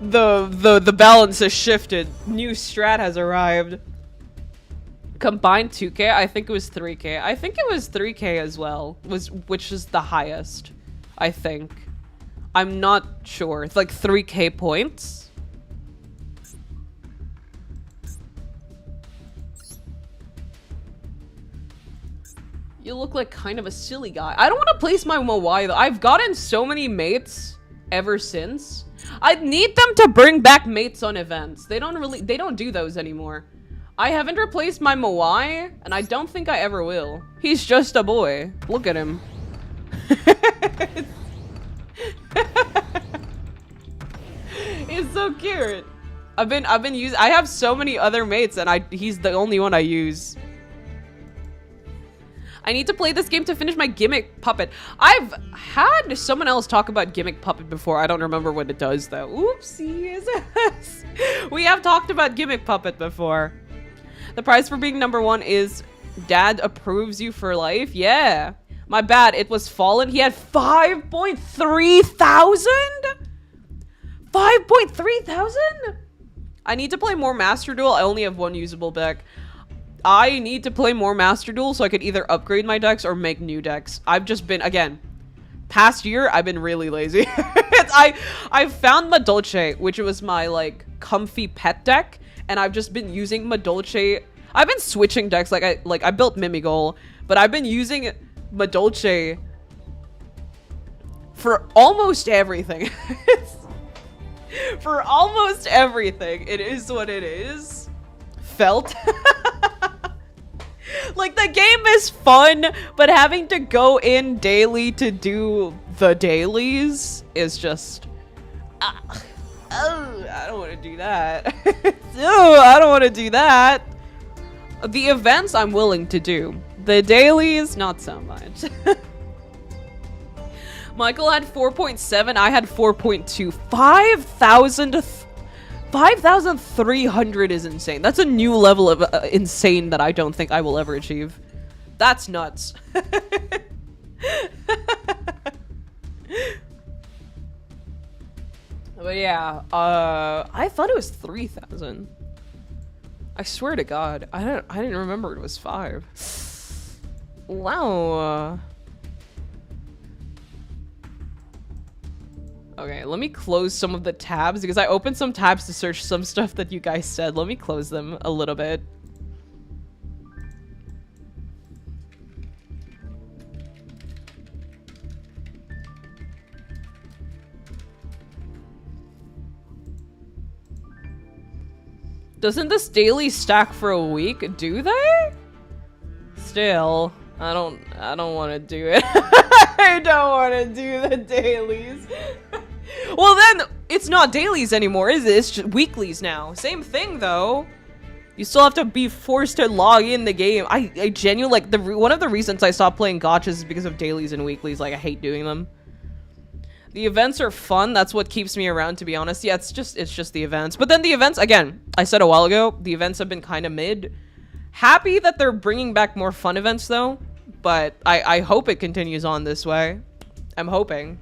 The balance has shifted. New strat has arrived. Combined 2k? I think it was 3k. I think it was 3k as well, which is the highest, I think. I'm not sure. It's like 3k points. You look like kind of a silly guy. I don't want to place my Moai though. I've gotten so many mates ever since. I need them to bring back mates on events. They don't do those anymore. I haven't replaced my Moai, and I don't think I ever will. He's just a boy. Look at him. He's so cute. I have so many other mates, and he's the only one I use. I need to play this game to finish my Gimmick Puppet. I've had someone else talk about Gimmick Puppet before. I don't remember what it does though. Oopsies. We have talked about Gimmick Puppet before. The prize for being #1 is Dad approves you for life. Yeah. My bad. It was Fallen. He had 5.3 thousand? 5.3 thousand? I need to play more Master Duel. I only have 1 usable deck. I need to play more Master Duel so I could either upgrade my decks or make new decks. I've just been, again, past year, I've been really lazy. I found Madolche, which was my, like, comfy pet deck, and I've just been using Madolche. I've been switching decks, I built Mimigol, but I've been using Madolche for almost everything. For almost everything. It is what it is. Felt. Like, the game is fun, but having to go in daily to do the dailies is just... I don't want to do that. I don't want to do that. The events I'm willing to do. The dailies, not so much. Michael had 4.7, I had 4.2. 5,300 is insane. That's a new level of insane that I don't think I will ever achieve. That's nuts. But yeah, I thought it was 3,000. I swear to God, I didn't remember it was 5. Wow. Okay, let me close some of the tabs because I opened some tabs to search some stuff that you guys said. Let me close them a little bit. Doesn't this daily stack for a week? Do they? Still, I don't want to do it. I don't want to do the dailies. Well, then it's not dailies anymore, is it? It's just weeklies now. Same thing though. You still have to be forced to log in the game. I genuinely, like, one of the reasons I stopped playing gachas is because of dailies and weeklies. Like, I hate doing them. The events are fun. That's what keeps me around, to be honest. Yeah, it's just the events. But then the events, again, I said a while ago, the events have been kind of mid. Happy that they're bringing back more fun events though, but I hope it continues on this way. I'm hoping.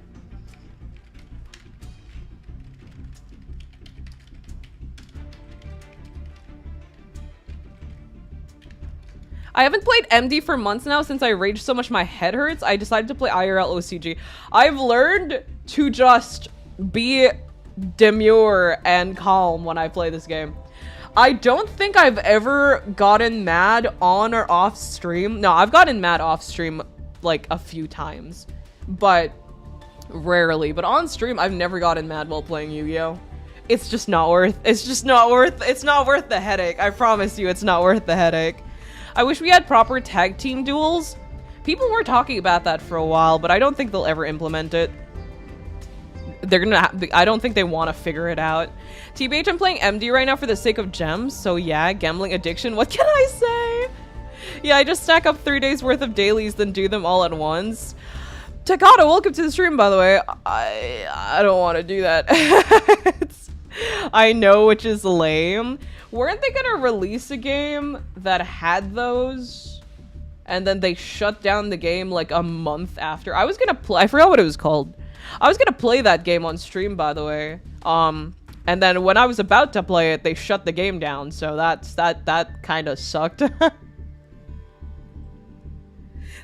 I haven't played MD for months now since I raged so much my head hurts. I decided to play IRL OCG. I've learned to just be demure and calm when I play this game. I don't think I've ever gotten mad on or off stream. No, I've gotten mad off stream like a few times, but rarely. But on stream, I've never gotten mad while playing Yu-Gi-Oh! It's just not worth the headache. I promise you, it's not worth the headache. I wish we had proper tag team duels. People were talking about that for a while, but I don't think they'll ever implement it. They're gonna I don't think they want to figure it out. TBH, I'm playing MD right now for the sake of gems, so yeah, gambling addiction, what can I say? Yeah, I just stack up 3 days worth of dailies, then do them all at once. Takata, welcome to the stream, by the way. I don't want to do that. I know, which is lame. Weren't they gonna release a game that had those? And then they shut down the game like a month after. I was gonna play, I forgot what it was called. I was gonna play that game on stream, by the way. And then when I was about to play it, they shut the game down. So that kind of sucked.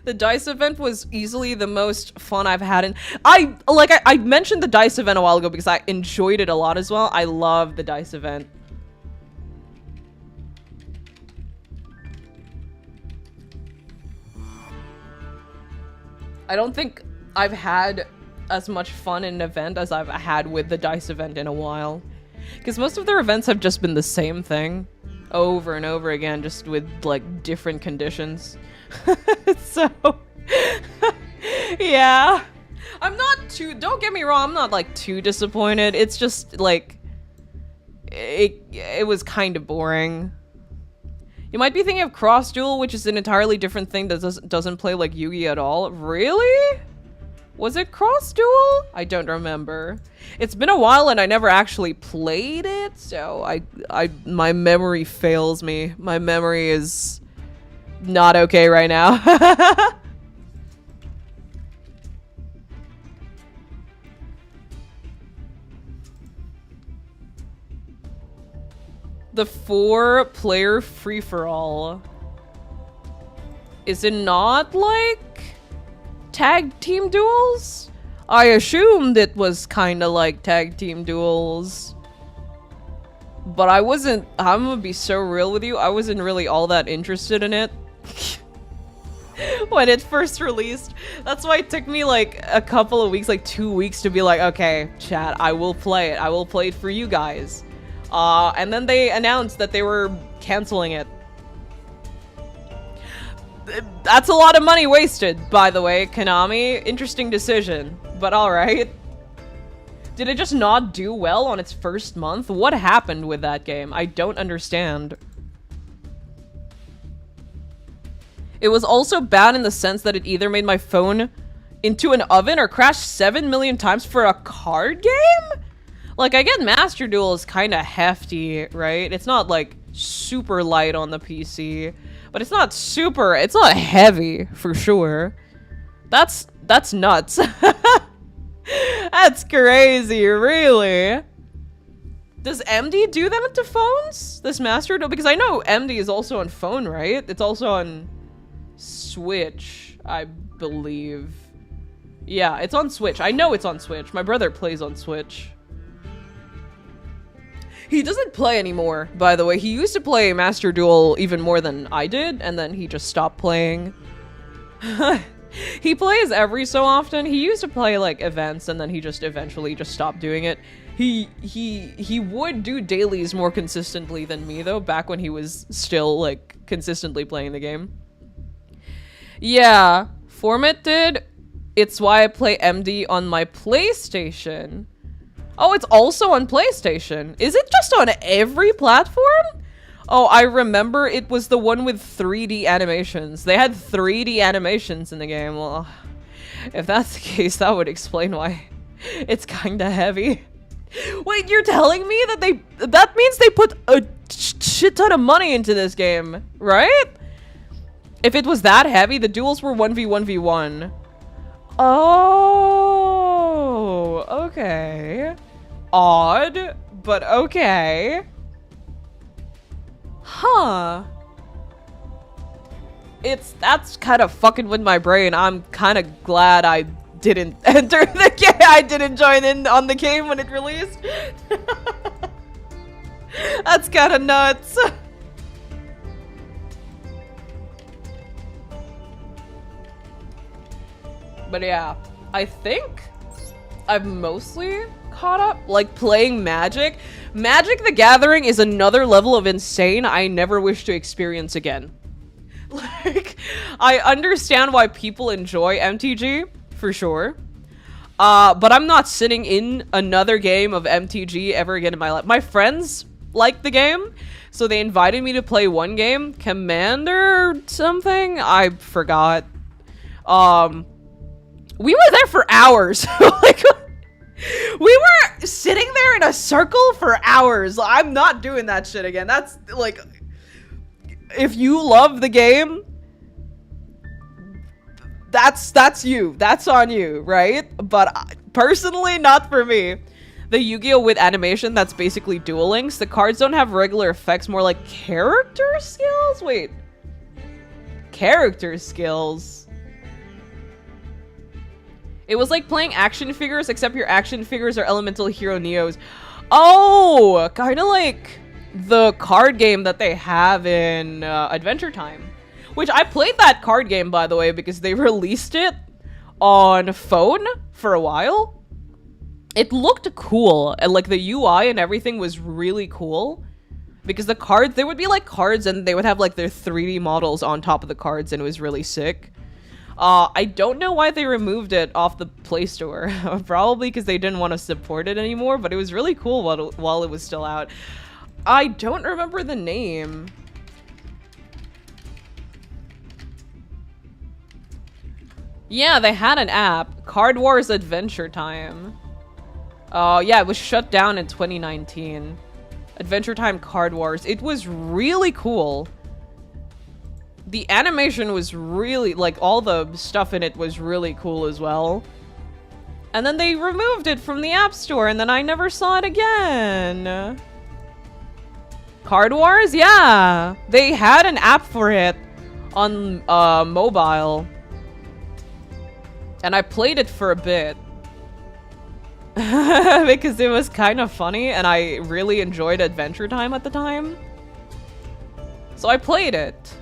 The DICE event was easily the most fun I've had in- I mentioned the DICE event a while ago because I enjoyed it a lot as well. I love the DICE event. I don't think I've had as much fun in an event as I've had with the DICE event in a while. Because most of their events have just been the same thing over and over again, just with like different conditions. So, yeah. I'm not too, don't get me wrong, I'm not like too disappointed. It's just like, it was kind of boring. You might be thinking of Cross Duel, which is an entirely different thing that doesn't play like Yugi at all. Really? Was it Cross Duel? I don't remember. It's been a while and I never actually played it, so my memory fails me. My memory is not okay right now. The 4-player free-for-all. Is it not like tag team duels? I assumed it was kind of like tag team duels. But I wasn't, I'm gonna be so real with you, I wasn't really all that interested in it. When it first released. That's why it took me like a couple of weeks, like 2 weeks to be like, okay, chat, I will play it. I will play it for you guys. And then they announced that they were canceling it. That's a lot of money wasted, by the way, Konami. Interesting decision, but alright. Did it just not do well on its first month? What happened with that game? I don't understand. It was also bad in the sense that it either made my phone into an oven or crashed 7 million times for a card game? Like, I get Master Duel is kind of hefty, right? It's not, like, super light on the PC. But it's not super, it's not heavy, for sure. That's nuts. That's crazy, really. Does MD do that to phones? This Master Duel? Because I know MD is also on phone, right? It's also on Switch, I believe. Yeah, it's on Switch. I know it's on Switch. My brother plays on Switch. He doesn't play anymore, by the way. He used to play Master Duel even more than I did, and then he just stopped playing. He plays every so often. He used to play, like, events, and then he just eventually just stopped doing it. He would do dailies more consistently than me, though, back when he was still, like, consistently playing the game. Yeah, Format did. It's why I play MD on my PlayStation. Oh, it's also on PlayStation. Is it just on every platform? Oh, I remember it was the one with 3D animations. They had 3D animations in the game. Well, if that's the case, that would explain why it's kinda heavy. Wait, you're telling me that that means they put a shit ton of money into this game, right? If it was that heavy, the duels were 1v1v1. Oh, okay. Odd, but okay. Huh. That's kind of fucking with my brain. I'm kind of glad I didn't enter the game. I didn't join in on the game when it released. That's kind of nuts. But yeah, I think I've mostly caught up, like playing Magic. Magic the Gathering is another level of insane I never wish to experience again. Like, I understand why people enjoy MTG, for sure. But I'm not sitting in another game of MTG ever again in my life. My friends like the game, so they invited me to play one game, Commander something? I forgot. We were there for hours. Like, we were sitting there in a circle for hours. I'm not doing that shit again. That's, like, if you love the game, that's you. That's on you, right? But personally, not for me. The Yu-Gi-Oh! With animation, that's basically Duel Links. The cards don't have regular effects, more like character skills? Wait. Character skills? It was like playing action figures, except your action figures are Elemental Hero Neos. Oh! Kinda like the card game that they have in Adventure Time. Which, I played that card game, by the way, because they released it on phone for a while. It looked cool, and like the UI and everything was really cool. Because the cards, they would be like cards and they would have like their 3D models on top of the cards, and it was really sick. I don't know why they removed it off the Play Store. Probably because they didn't want to support it anymore, but it was really cool while it was still out. I don't remember the name. Yeah, they had an app. Card Wars Adventure Time. Yeah, it was shut down in 2019. Adventure Time Card Wars. It was really cool. The animation was really, like, all the stuff in it was really cool as well. And then they removed it from the App Store, and then I never saw it again. Card Wars? Yeah! They had an app for it on mobile. And I played it for a bit. Because it was kind of funny, and I really enjoyed Adventure Time at the time. So I played it.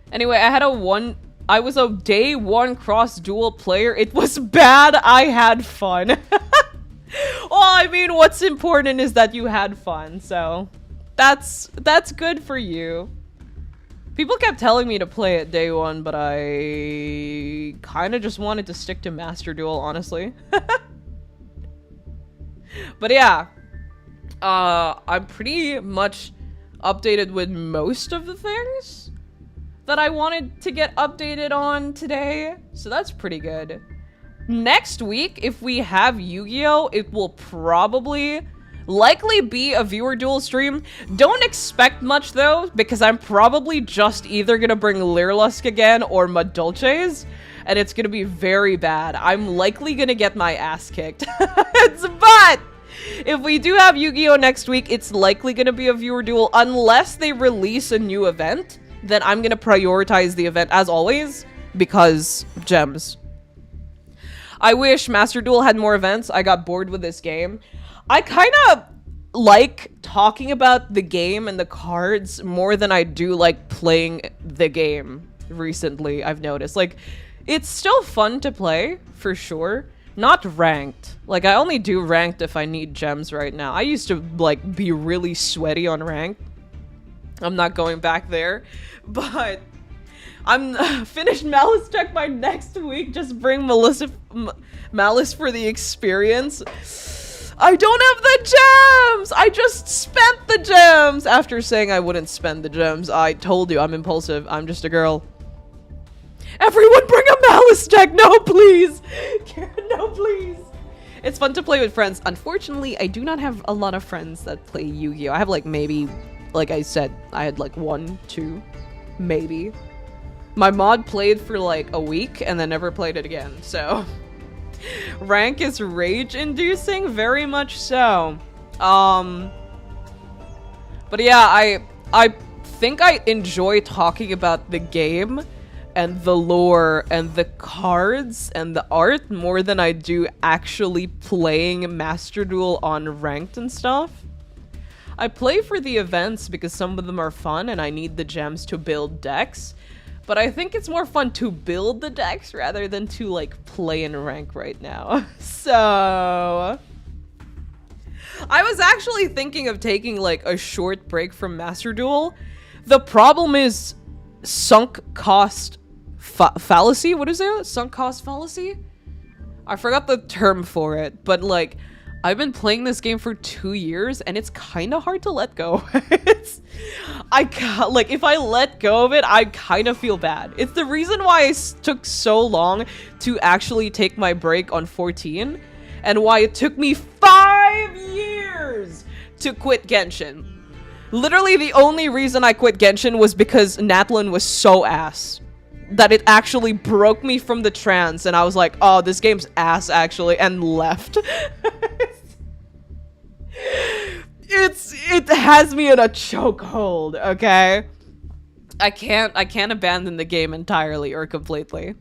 Anyway, I was a day one cross duel player. It was bad. I had fun. Well, I mean, what's important is that you had fun, so that's good for you. People kept telling me to play it day one, but I kind of just wanted to stick to Master Duel, honestly. But yeah, I'm pretty much updated with most of the things that I wanted to get updated on today, so that's pretty good. Next week, if we have Yu-Gi-Oh, it will likely be a viewer duel stream. Don't expect much though, because I'm probably just either gonna bring Leerlusk again or Madolches, and it's gonna be very bad. I'm likely gonna get my ass kicked. But if we do have Yu-Gi-Oh next week, it's likely gonna be a viewer duel unless they release a new event. Then I'm gonna prioritize the event as always, because gems. I wish Master Duel had more events. I got bored with this game. I kind of like talking about the game and the cards more than I do like playing the game recently, I've noticed. Like, it's still fun to play, for sure. Not ranked. Like, I only do ranked if I need gems right now. I used to, like, be really sweaty on ranked. I'm not going back there. But I'm finished Malice check by next week. Just bring Malice for the experience. I don't have the gems! I just spent the gems! After saying I wouldn't spend the gems, I told you I'm impulsive. I'm just a girl. Everyone bring a Malice deck! No, please! No, please! It's fun to play with friends. Unfortunately, I do not have a lot of friends that play Yu-Gi-Oh! I have like maybe, like I said, I had like 1, 2, maybe. My mod played for like a week and then never played it again, so... Rank is rage-inducing? Very much so. But yeah, I think I enjoy talking about the game and the lore and the cards and the art more than I do actually playing Master Duel on ranked and stuff. I play for the events because some of them are fun and I need the gems to build decks. But I think it's more fun to build the decks rather than to, like, play in rank right now. So... I was actually thinking of taking, like, a short break from Master Duel The problem is sunk cost fallacy. What is it? Sunk cost fallacy? I forgot the term for it, but like, I've been playing this game for 2 years and it's kind of hard to let go. Like, if I let go of it, I kind of feel bad. It's the reason why it took so long to actually take my break on 14 and why it took me 5 years to quit Genshin. Literally, the only reason I quit Genshin was because Natlin was so ass that it actually broke me from the trance, and I was like, oh, this game's ass, actually, and left. It has me in a chokehold, okay? I can't abandon the game entirely or completely.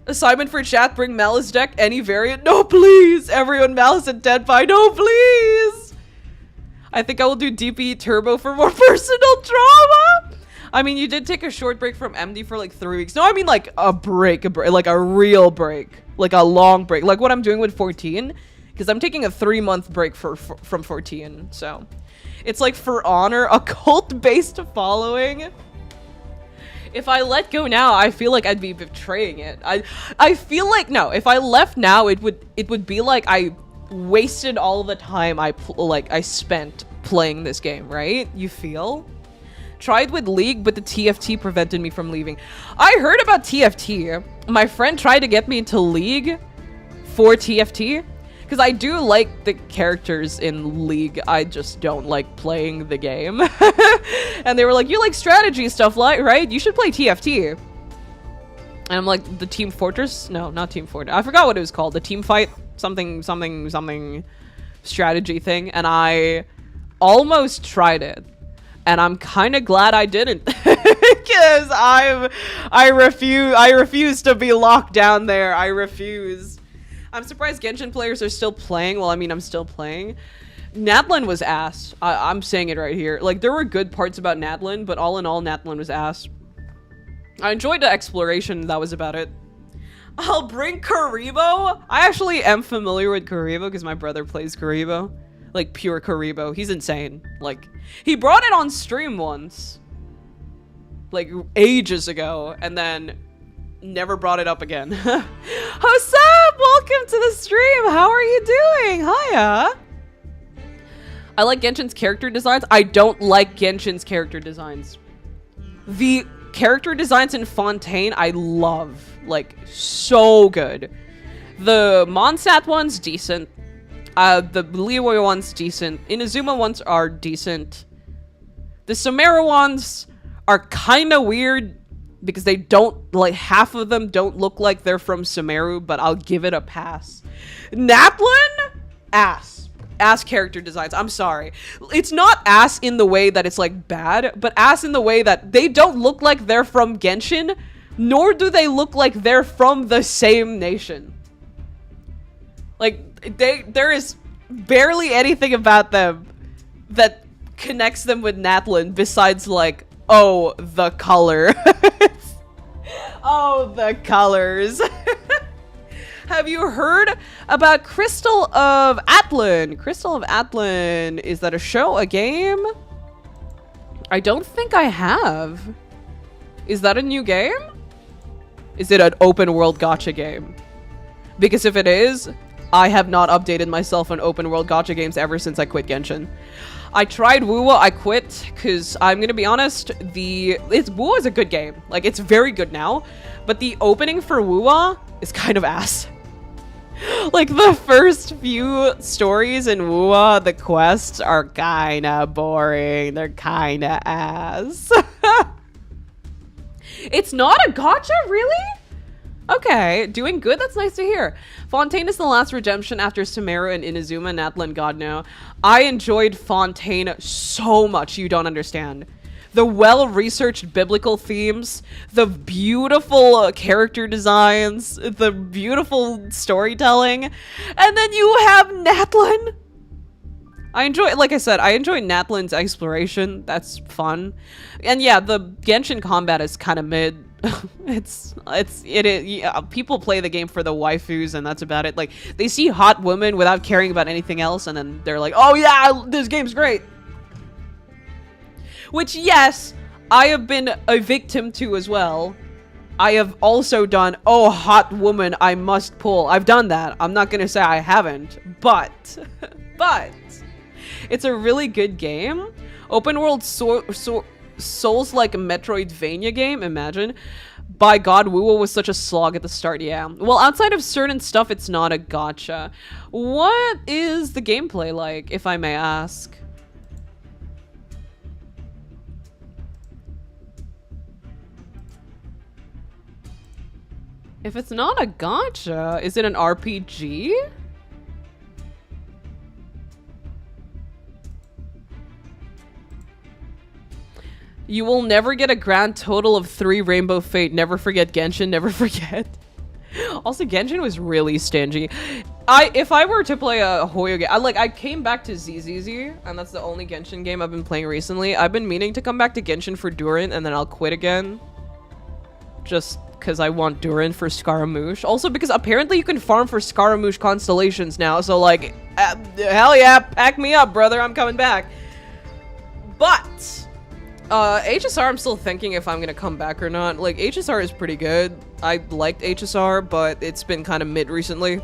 Assignment for chat, bring Malice deck, any variant. No, please! Everyone Malice and Deadpie, no, please! I think I will do DP Turbo for more personal drama! I mean, you did take a short break from MD for like 3 weeks. No, I mean like a break, like a real break. Like a long break. Like what I'm doing with 14. Because I'm taking a 3-month break from 14. So, it's like For Honor, a cult-based following. If I let go now, I feel like I'd be betraying it. I feel like, no, if I left now, it would be like I wasted all the time I spent playing this game, right? You feel? Tried with League, but the TFT prevented me from leaving. I heard about TFT. My friend tried to get me into League for TFT. Because I do like the characters in League. I just don't like playing the game. And they were like, you like strategy stuff, right? You should play TFT. And I'm like, the Team Fortress? No, not Team Fortress. I forgot what it was called. The Team Fight something strategy thing. And I almost tried it. And I'm kind of glad I didn't. Because I refuse to be locked down there. I refuse. I'm surprised Genshin players are still playing. Well, I mean, I'm still playing. Natlin was ass. I'm saying it right here. Like, there were good parts about Natlin, but all in all, Natlin was ass. I enjoyed the exploration. That was about it. I'll bring Karibo. I actually am familiar with Karibo because my brother plays Karibo. Like, pure Karibo. He's insane. Like, he brought it on stream once. Like, ages ago. And then never brought it up again. What's up? Welcome to the stream. How are you doing? Hiya. I like Genshin's character designs. I don't like Genshin's character designs. The character designs in Fontaine, I love. Like, so good. The Monsat one's decent. The Leeway one's decent. Inazuma ones are decent. The Sumeru ones are kind of weird because they don't, like, half of them don't look like they're from Sumeru, but I'll give it a pass. Naplin? Ass. Ass character designs. I'm sorry. It's not ass in the way that it's, like, bad, but ass in the way that they don't look like they're from Genshin, nor do they look like they're from the same nation. Like, there is barely anything about them that connects them with Natlin besides, like, oh, the color. Oh, the colors. Have you heard about Crystal of Atlan? Crystal of Atlan, is that a show, a game? I don't think I have. Is that a new game? Is it an open world gacha game? Because if it is, I have not updated myself on open world gacha games ever since I quit Genshin. I tried Wuwa, I quit, because I'm gonna be honest, Wuwa is a good game. Like, it's very good now, but the opening for Wuwa is kind of ass. Like, the first few stories in Wuwa, the quests are kinda boring. They're kinda ass. It's not a gacha, really? Okay, doing good. That's nice to hear. Fontaine is the last redemption after Sumeru and Inazuma, Natlin, God no. I enjoyed Fontaine so much, you don't understand. The well-researched biblical themes, the beautiful character designs, the beautiful storytelling, and then you have Natlin. I enjoy, like I said, I enjoy Natlin's exploration. That's fun. And yeah, the Genshin combat is kind of mid. Yeah, people play the game for the waifus and that's about it. Like, they see hot women without caring about anything else and then they're like, oh yeah, this game's great. Which, yes, I have been a victim to as well. I have also done, oh, hot woman, I must pull. I've done that. I'm not gonna say I haven't, but it's a really good game. Open world Souls-like Metroidvania game, imagine. By God, WoWo was such a slog at the start, yeah. Well, outside of certain stuff, it's not a gacha. What is the gameplay like, if I may ask? If it's not a gacha, is it an RPG? You will never get a grand total of 3 Rainbow Fate. Never forget Genshin, never forget. Also, Genshin was really stingy. If I were to play a Hoyo game, I came back to ZZZ, and that's the only Genshin game I've been playing recently. I've been meaning to come back to Genshin for Durin, and then I'll quit again. Just because I want Durin for Scaramouche. Also because apparently you can farm for Scaramouche constellations now, so like, hell yeah, pack me up, brother, I'm coming back. But, HSR, I'm still thinking if I'm gonna come back or not. Like, HSR is pretty good. I liked HSR, but it's been kind of mid recently.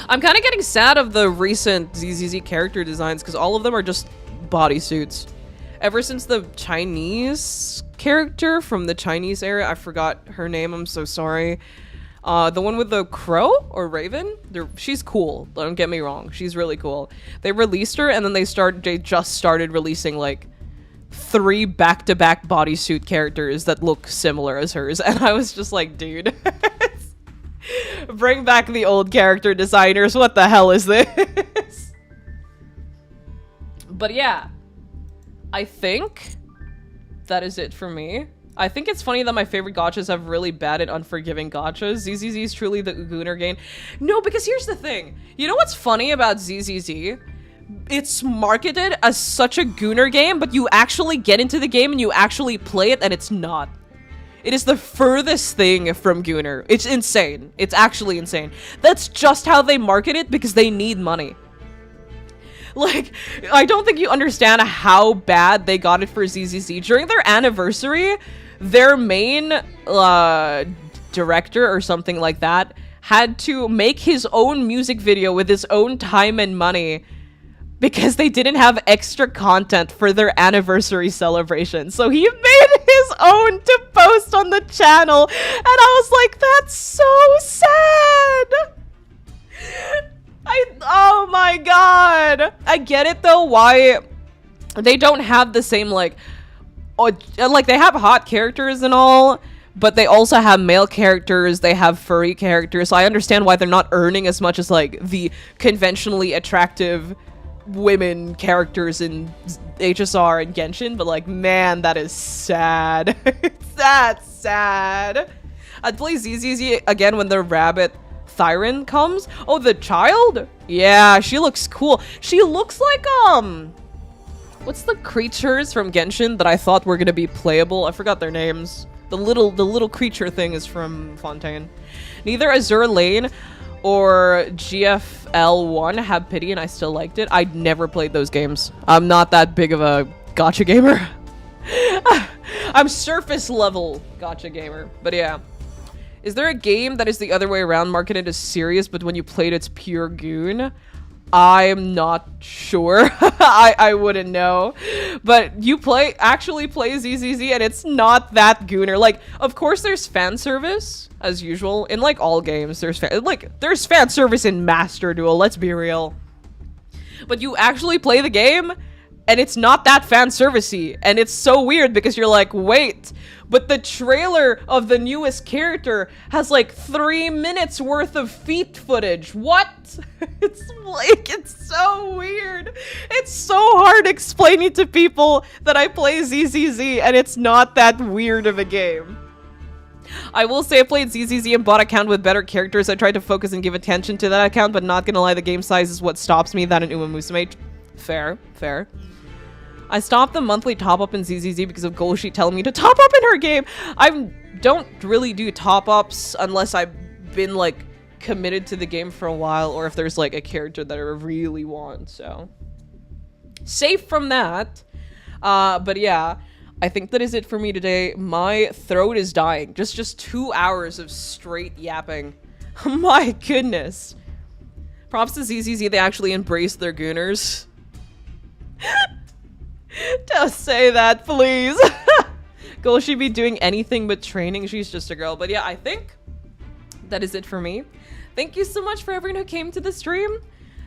I'm kind of getting sad of the recent ZZZ character designs because all of them are just bodysuits. Ever since the Chinese character from the Chinese era, I forgot her name, I'm so sorry. The one with the crow or raven, she's cool, don't get me wrong, she's really cool. They released her and then they just started releasing like 3 back-to-back bodysuit characters that look similar as hers, and I was just like, dude, bring back the old character designers, what the hell is this? But yeah, I think that is it for me. I think it's funny that my favorite gachas have really bad and unforgiving gachas. ZZZ is truly the Gooner game. No, because here's the thing. You know what's funny about ZZZ? It's marketed as such a Gooner game, but you actually get into the game and you actually play it and it's not. It is the furthest thing from Gooner. It's insane. It's actually insane. That's just how they market it because they need money. Like, I don't think you understand how bad they got it for ZZZ. During their anniversary, their main director or something like that had to make his own music video with his own time and money because they didn't have extra content for their anniversary celebration. So he made his own to post on the channel, and I was like, that's so sad! Oh my god! I get it though, why they don't have the same like they have hot characters and all, but they also have male characters, they have furry characters, so I understand why they're not earning as much as like the conventionally attractive women characters in HSR and Genshin, but like, man, that is sad. That's sad. I'd play ZZZ again when the rabbit Thyron comes. Oh, the child? Yeah, she looks cool. She looks like, what's the creatures from Genshin that I thought were gonna be playable? I forgot their names. The little creature thing is from Fontaine. Neither Azure Lane or GFL1 have pity, and I still liked it. I'd never played those games. I'm not that big of a gacha gamer. I'm surface level gacha gamer, but yeah. Is there a game that is the other way around, marketed as serious, but when you played it's pure goon? I'm not sure. I wouldn't know. But you actually play ZZZ and it's not that gooner. Like, of course there's fan service, as usual. In like all games, there's fan service in Master Duel, let's be real. But you actually play the game and it's not that fan servicey, and it's so weird because you're like, wait, but the trailer of the newest character has like 3 minutes worth of feet footage. What? It's so weird. It's so hard explaining to people that I play ZZZ and it's not that weird of a game. I will say I played ZZZ and bought an account with better characters. I tried to focus and give attention to that account, but not gonna lie, the game size is what stops me. That and Uma Musume. Fair. I stopped the monthly top-up in ZZZ because of Golshi telling me to top up in her game. I don't really do top-ups unless I've been, like, committed to the game for a while, or if there's, like, a character that I really want, so. Safe from that, But yeah, I think that is it for me today. My throat is dying. Just 2 hours of straight yapping. My goodness. Props to ZZZ, they actually embrace their gooners. Don't say that, please. Will she be doing anything but training? She's just a girl. But yeah, I think that is it for me. Thank you so much for everyone who came to the stream.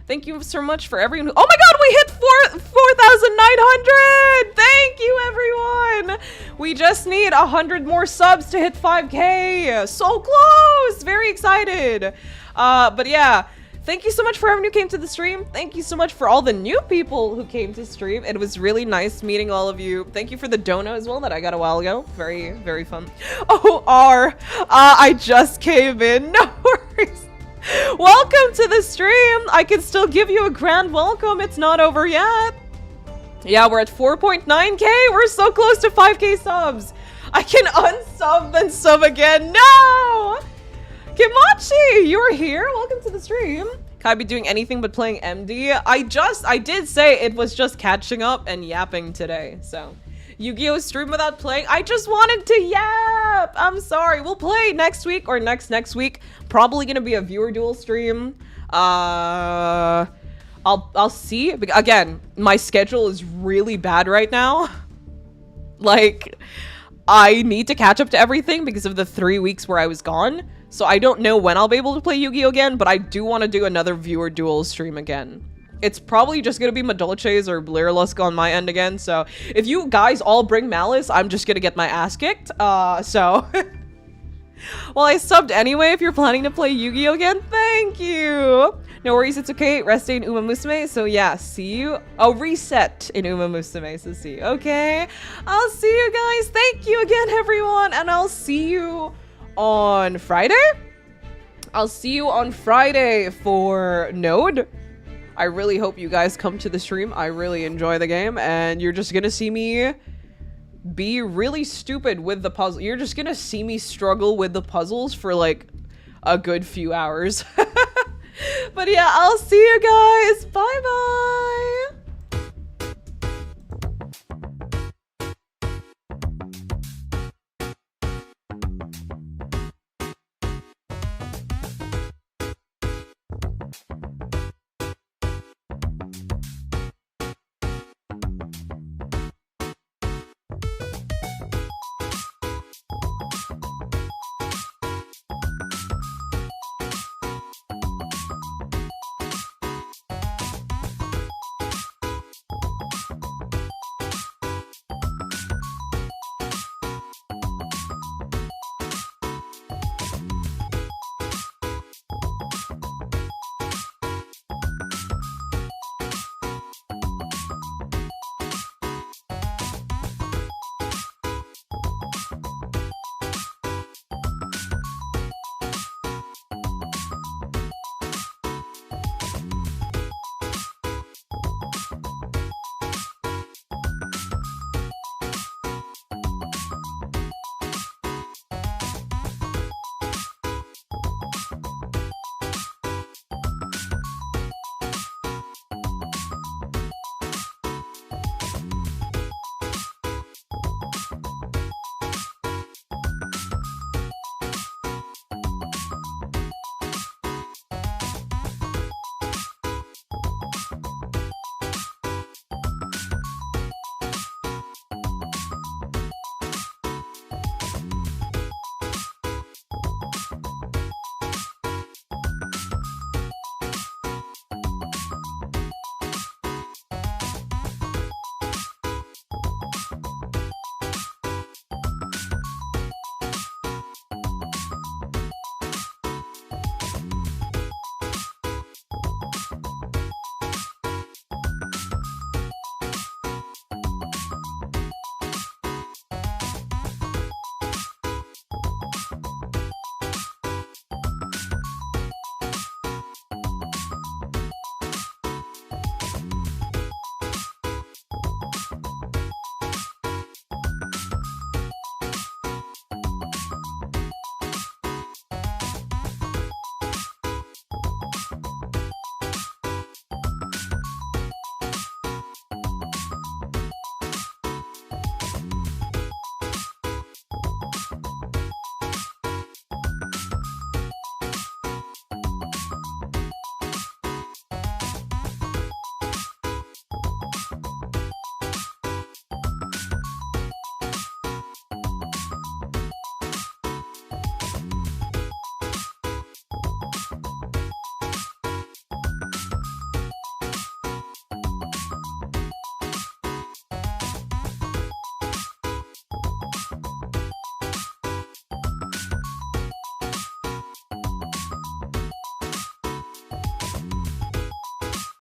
Thank you so much for everyone who— oh my god, we hit 4,900! Thank you, everyone! We just need 100 more subs to hit 5K. So close! Very excited. But yeah, thank you so much for everyone who came to the stream. Thank you so much for all the new people who came to stream. It was really nice meeting all of you. Thank you for the dono as well that I got a while ago. Very, very fun. Oh, I just came in. No worries. Welcome to the stream. I can still give you a grand welcome. It's not over yet. Yeah, we're at 4.9K. We're so close to 5K subs. I can unsub then sub again. No! Kimachi, you're here. Welcome to the stream. Can I be doing anything but playing MD? I did say it was just catching up and yapping today. So, Yu-Gi-Oh stream without playing. I just wanted to yap. I'm sorry. We'll play next week or next week. Probably gonna be a viewer duel stream. I'll see. Again, my schedule is really bad right now. Like, I need to catch up to everything because of the 3 weeks where I was gone. So I don't know when I'll be able to play Yu-Gi-Oh again, but I do want to do another viewer duel stream again. It's probably just gonna be Madolches or Blirlusk on my end again. So if you guys all bring Malice, I'm just gonna get my ass kicked. So well, I subbed anyway if you're planning to play Yu-Gi-Oh again. Thank you. No worries, it's okay. Rest in Uma Musume. So yeah, see you. Oh, reset in Uma Musume. So see you. Okay. I'll see you guys. Thank you again, everyone. And I'll see you on Friday. I'll see you on Friday for Node. I really hope you guys come to the stream. I really enjoy the game, and you're just gonna see me be really stupid with the puzzle. You're just gonna see me struggle with the puzzles for like a good few hours. But yeah, I'll see you guys. Bye bye.